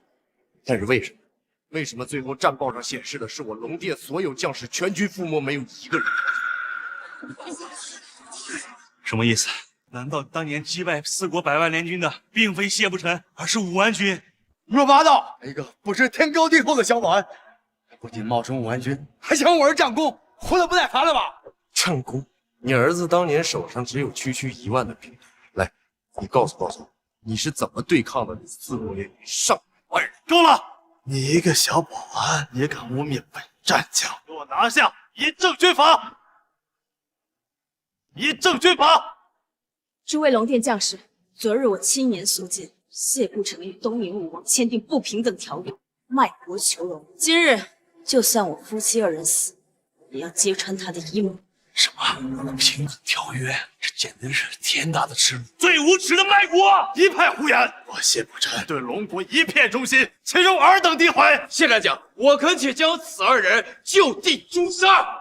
但是为什么最后战报上显示的是我龙殿所有将士全军覆没，没有一个人脱险？什么意思？难道当年击败4国100万联军的，并非谢不臣，而是武安君？胡说八道！一个不知天高地厚的小保安，不仅冒充武安君，还想我儿战功，活得不耐烦了吧？战功？你儿子当年手上只有区1万的兵，来，你告诉我，你是怎么对抗的4国联军上百万人？够了！你一个小保安也敢污蔑本战将，给我拿下！以正军法！以正军法！诸位龙殿将士，昨日我亲眼所见，谢不臣与东瀛武王签订不平等条约，卖国求荣。今日就算我夫妻2人死，也要揭穿他的阴谋。什么不平等条约？这简直是天大的耻辱！最无耻的卖国！一派胡言！我谢不臣对龙国一片忠心，岂容尔等诋毁？谢战将，我恳请将此2人就地诛杀。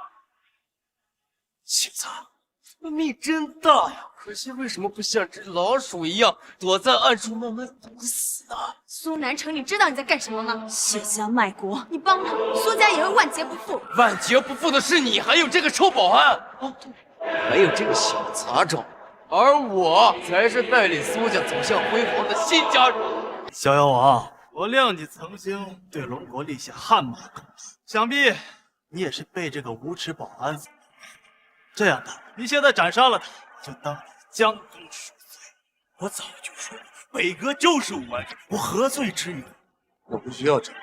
谢子，命真大呀！可惜为什么不像只老鼠一样躲在暗处慢慢毒死呢？苏南城，你知道你在干什么吗？谢家卖国，你帮他，苏家也会万劫不复。万劫不复的是你，还有这个臭保安。哦，对，还有这个小杂种。而我才是带领苏家走向辉煌的新家主。逍遥王，我谅你曾经对龙国立下汗马功劳，想必你也是被这个无耻保安所这样的。你现在斩杀了他，我就当你将功赎罪。我早就说了，北阁就是武安君，我何罪之有？我不需要证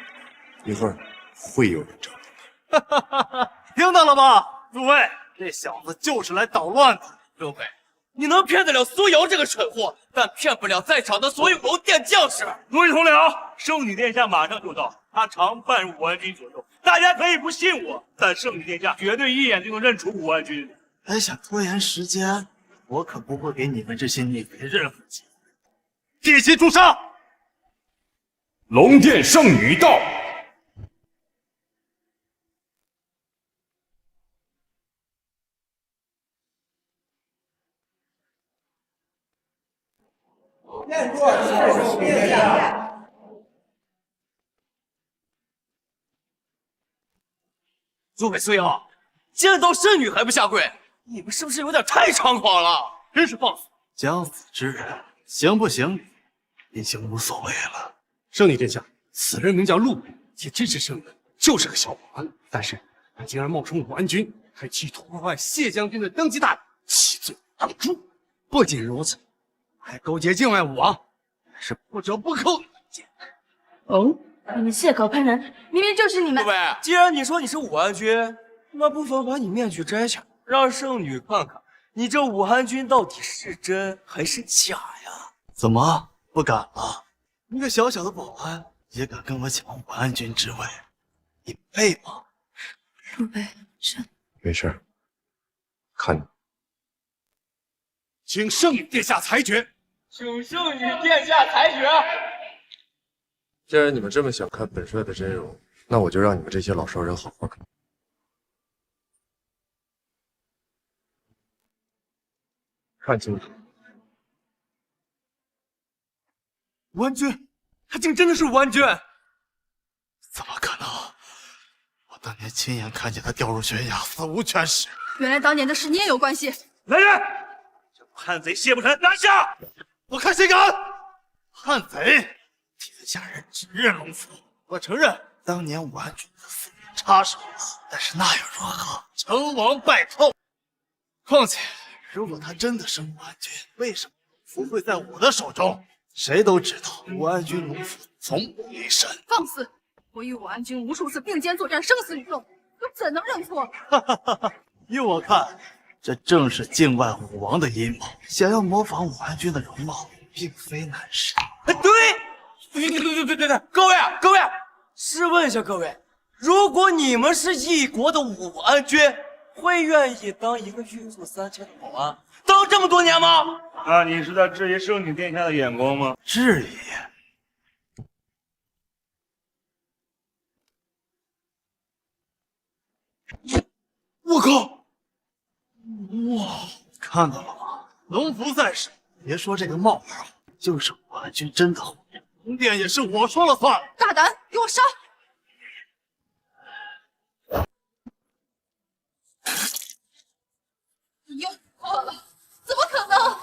明，一会儿会有人证明的。听到了吧，诸位，这小子就是来捣乱的。陆北，你能骗得了苏瑶这个蠢货，但骗不了在场的所有龙殿将士。诸位同僚，圣女殿下马上就到，她常伴武安君左右。大家可以不信我，但圣女殿下绝对一眼就能认出武安君。还想拖延时间，我可不会给你们这些逆贼任何机会。进行诛杀！龙殿圣女到。诸位苏瑶，见到圣女还不下跪，你们是不是有点太猖狂了？真是放肆！将死之人行不行已经无所谓了。圣女殿下，此人名叫陆北，且真是圣人，就是个小王，但是他竟然冒充武安君，还企图破坏谢将军的登基大典，弃罪当诛。不仅如此，还勾结境外武王，是不折不扣的案件。哦，你们血口喷人，明明就是你们！喂，既然你说你是武安君，那不妨把你面具摘下，让圣女看看你这武安君到底是真还是假呀？怎么不敢了？一个小小的保安也敢跟我抢武安君之位，你配吗？陆北，这没事，看你。请圣女殿下裁决。请圣女殿下裁决。既然你们这么想看本帅的真容，那我就让你们这些老熟人好好看。看清楚，武安君，他竟真的是武安君！怎么可能？我当年亲眼看见他掉入悬崖，死无全尸。原来当年的事你也有关系。来人，将叛贼谢不臣拿下！我看谁敢！叛贼，天下人只认龙府。我承认，当年武安君的死插手了，但是那又如何？成王败寇。况且，如果他真的是武安君，为什么龙符会在我的手中？谁都知道，武安君龙符从不离身。放肆！我与武安君无数次并肩作战，生死与共，又怎能认错？依我看，这正是境外武王的阴谋，想要模仿武安君的容貌，并非难事。对，各位啊，试问一下各位，如果你们是一国的武安君，会愿意当一个狱卒3000的保安，当这么多年吗？那你是在质疑圣女殿下的眼光吗？质疑？我靠！哇，看到了吗？龙符在手，别说这个冒牌，就是武安君真的后人，宫殿也是我说了算。大胆，给我杀！你又错了，怎么可能？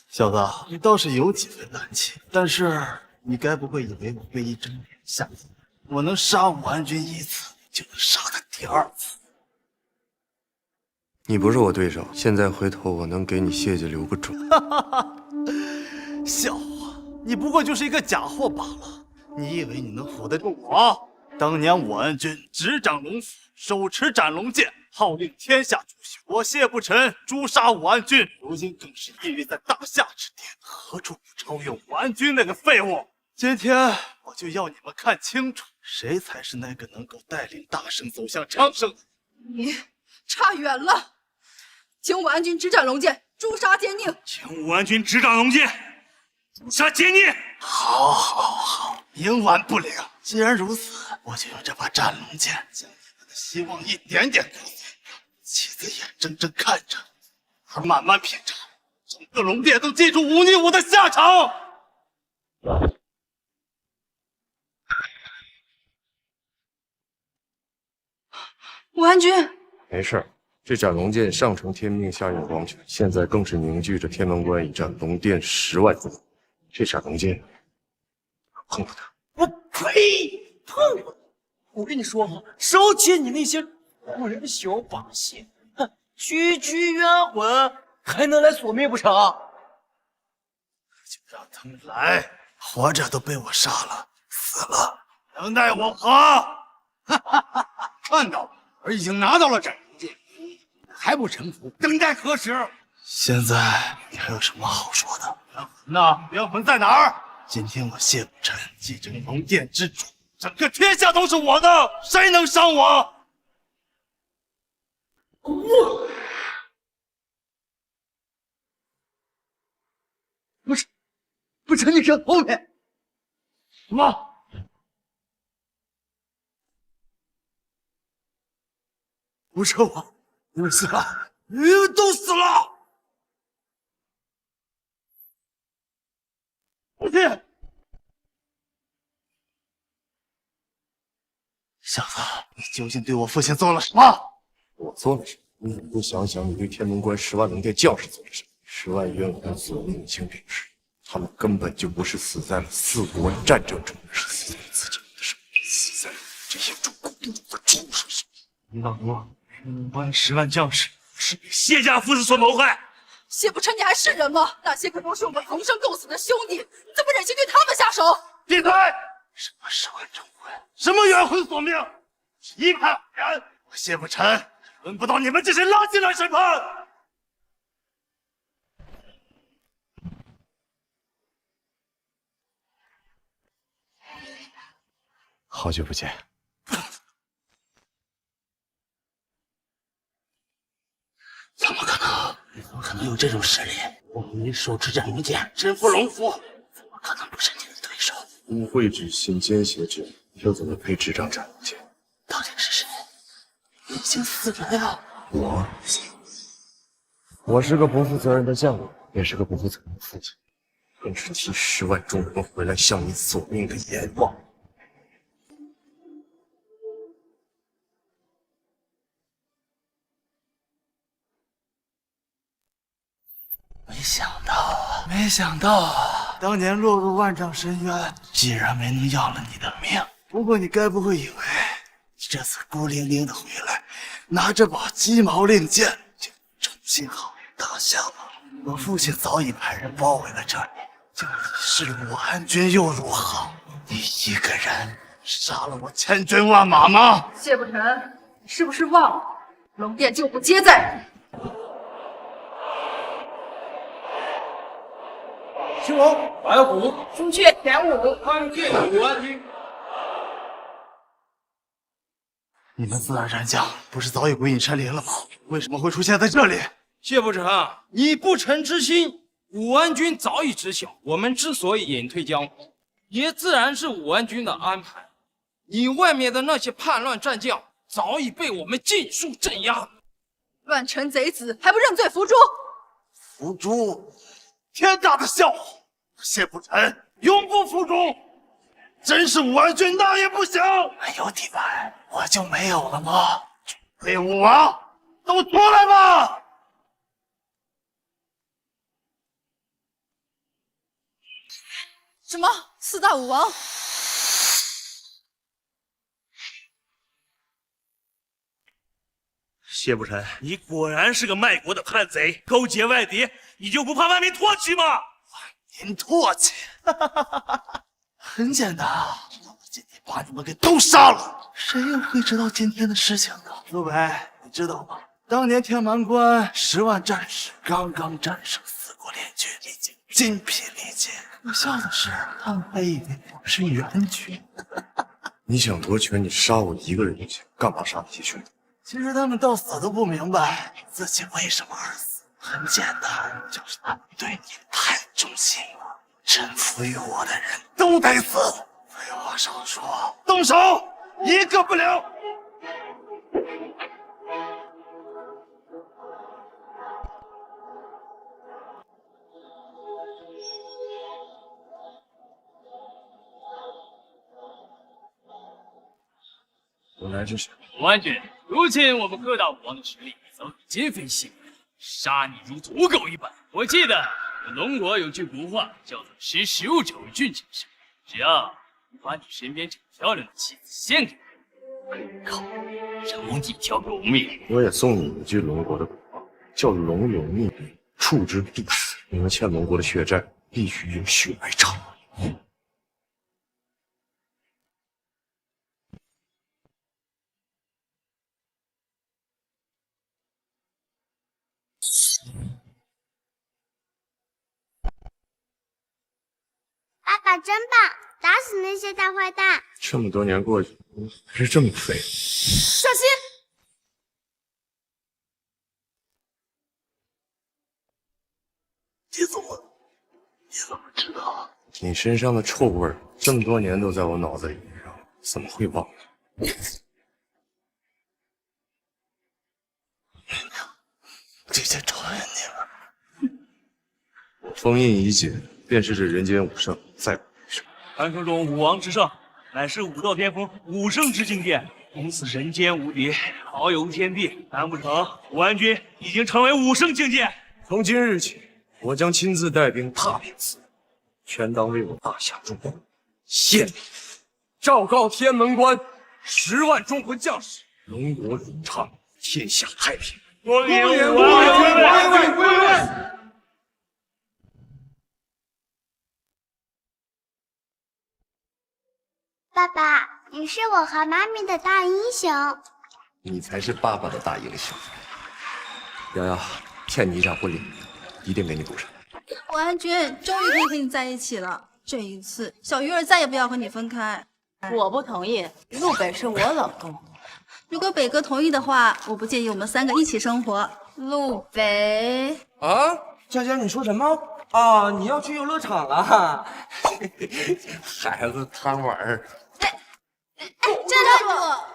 小子，你倒是有几分胆气，但是你该不会以为我被一张脸吓死？我能杀武安君一次，就能杀他第2次。你不是我对手，现在回头我能给你谢家留个种。笑话，你不过就是一个假货罢了。你以为你能唬得住我？当年武安君执掌龙府，手持斩龙剑，号令天下诸侯，我谢不臣诛杀武安君，如今更是屹立在大夏之巅，何处不超越武安君那个废物？今天我就要你们看清楚，谁才是那个能够带领大圣走向昌盛的。你差远了，请武安君执斩龙剑，诛杀奸佞。请武安君执掌龙剑，诛杀奸佞。好，冥顽不灵。既然如此，我就用这把斩龙剑将你们的希望一点点破碎，妻子眼睁睁看着，而慢慢品尝，整个龙殿都记住忤逆我的下场。武安君，没事，这斩龙剑上承天命，下应黄泉，现在更是凝聚着天门关一战龙殿10万军。这斩龙剑，碰不得。我呸！碰不得！我跟你说哈，收起你那些唬人的小把戏，哼，区区冤魂还能来索命不成？就让他们来，活着都被我杀了，死了能奈我何？看到了，我已经拿到了斩龙剑，还不臣服，等待何时？现在你还有什么好说的？冤魂呢？冤魂在哪儿？今天我谢不臣继承龙殿之主，整个天下都是我的，谁能伤我？不是你身后面什么？不是我，你们死了，你们都死了！父亲，小子，你究竟对我父亲做了什么？我做了什么？你怎么不想想你对天门关10万龙殿将士做了什么？10万冤魂所命清平时，他们根本就不是死在了4国战争中，是死在了自己的手里，死在了这些猪狗不如的畜生！你老罗5万10万将士是被谢家父子所谋害。谢不成，你还是人吗？那些可都是我们同生共死的兄弟，你怎么忍心对他们下手？闭嘴！什么10万征婚，什么冤魂索命，一看不然。我谢不成轮不到你们这些垃圾来审判。好久不见。怎么可能？怎么可能有这种实力？我们手持镇龙剑，身负龙符，怎么可能不是你的对手？污秽之心，奸邪之人，又怎么配执掌斩龙剑？到底是谁？已经死了呀！我是个不负责任的将领，也是个不负责任的父亲，更是替10万众人回来向你索命的阎王。没想到啊！当年落入万丈深渊，竟然没能要了你的命。不过你该不会以为这次孤零零的回来，拿着把鸡毛令箭就重新好大象了？我父亲早已派人包围了这里，就你是武安君又如何？你一个人杀了我千军万马吗？谢不成，你是不是忘了龙殿就不接在你？秦王，白虎，朱雀，玄武，参见武安君。你们自然战将不是早已归隐山林了吗？为什么会出现在这里？谢不成，你不臣之心，武安君早已知晓。我们之所以隐退江湖，也自然是武安君的安排。你外面的那些叛乱战将，早已被我们尽数镇压。乱臣贼子，还不认罪伏诛？伏诛！天大的笑话！谢不成永不服诛，真是武安君那也不行。没有你们，我就没有了吗？废武王，都出来吧！什么4大武王？谢不成，你果然是个卖国的叛贼，勾结外敌，你就不怕万民唾弃吗？您唾弃？很简单啊，我今天把你们给都杀了，谁又会知道今天的事情呢？陆北，你知道吗？当年天蛮关10万战士刚刚战胜4国联军，已经筋疲力尽。可笑的是，他们还以为我是援军。你想夺权，你杀我一个人就行，干嘛杀那些兄弟？其实他们到死都不明白自己为什么而死。很简单，就是他们对你太忠心了，臣服于我的人都得死。废话少说，动手，一个不留。我来之前，武安君，如今我们各大武王的实力早已今非昔比，杀你如土狗一般。我记得龙国有句古话叫做“识时务者为俊杰”，只要你把你身边这个漂亮的妻子献给我，可以靠饶你一条狗命。我也送你一句龙国的古话，叫“龙有逆鳞，触之必死”。你们欠龙国的血债，必须用血来偿。爸爸真棒，打死那些大坏蛋！这么多年过去，还是这么废。小心！你怎么知道？你身上的臭味儿，这么多年都在我脑子里，怎么会忘了？这些仇人你了。封印已解，便是这人间武圣，再不为什么。传说中武王之圣，乃是武道巅峰武圣之境界，从此人间无敌，遨游天地。难不成武安君已经成为武圣境界？从今日起，我将亲自带兵踏遍四方，全当为我大夏诸侯献礼。昭告天门关， 10万忠魂将士，龙国永昌，天下太平。光迎王君归位。爸爸，你是我和妈咪的大英雄。你才是爸爸的大英雄。瑶瑶，欠你一场婚礼，一定给你补上。王安君，终于可以和你在一起了。这一次，小鱼儿再也不要和你分开。我不同意，陆北是我老公。如果北哥同意的话，我不介意我们3个一起生活。陆北啊，佳佳，你说什么？啊，你要去游乐场啊？孩子贪玩儿。站住！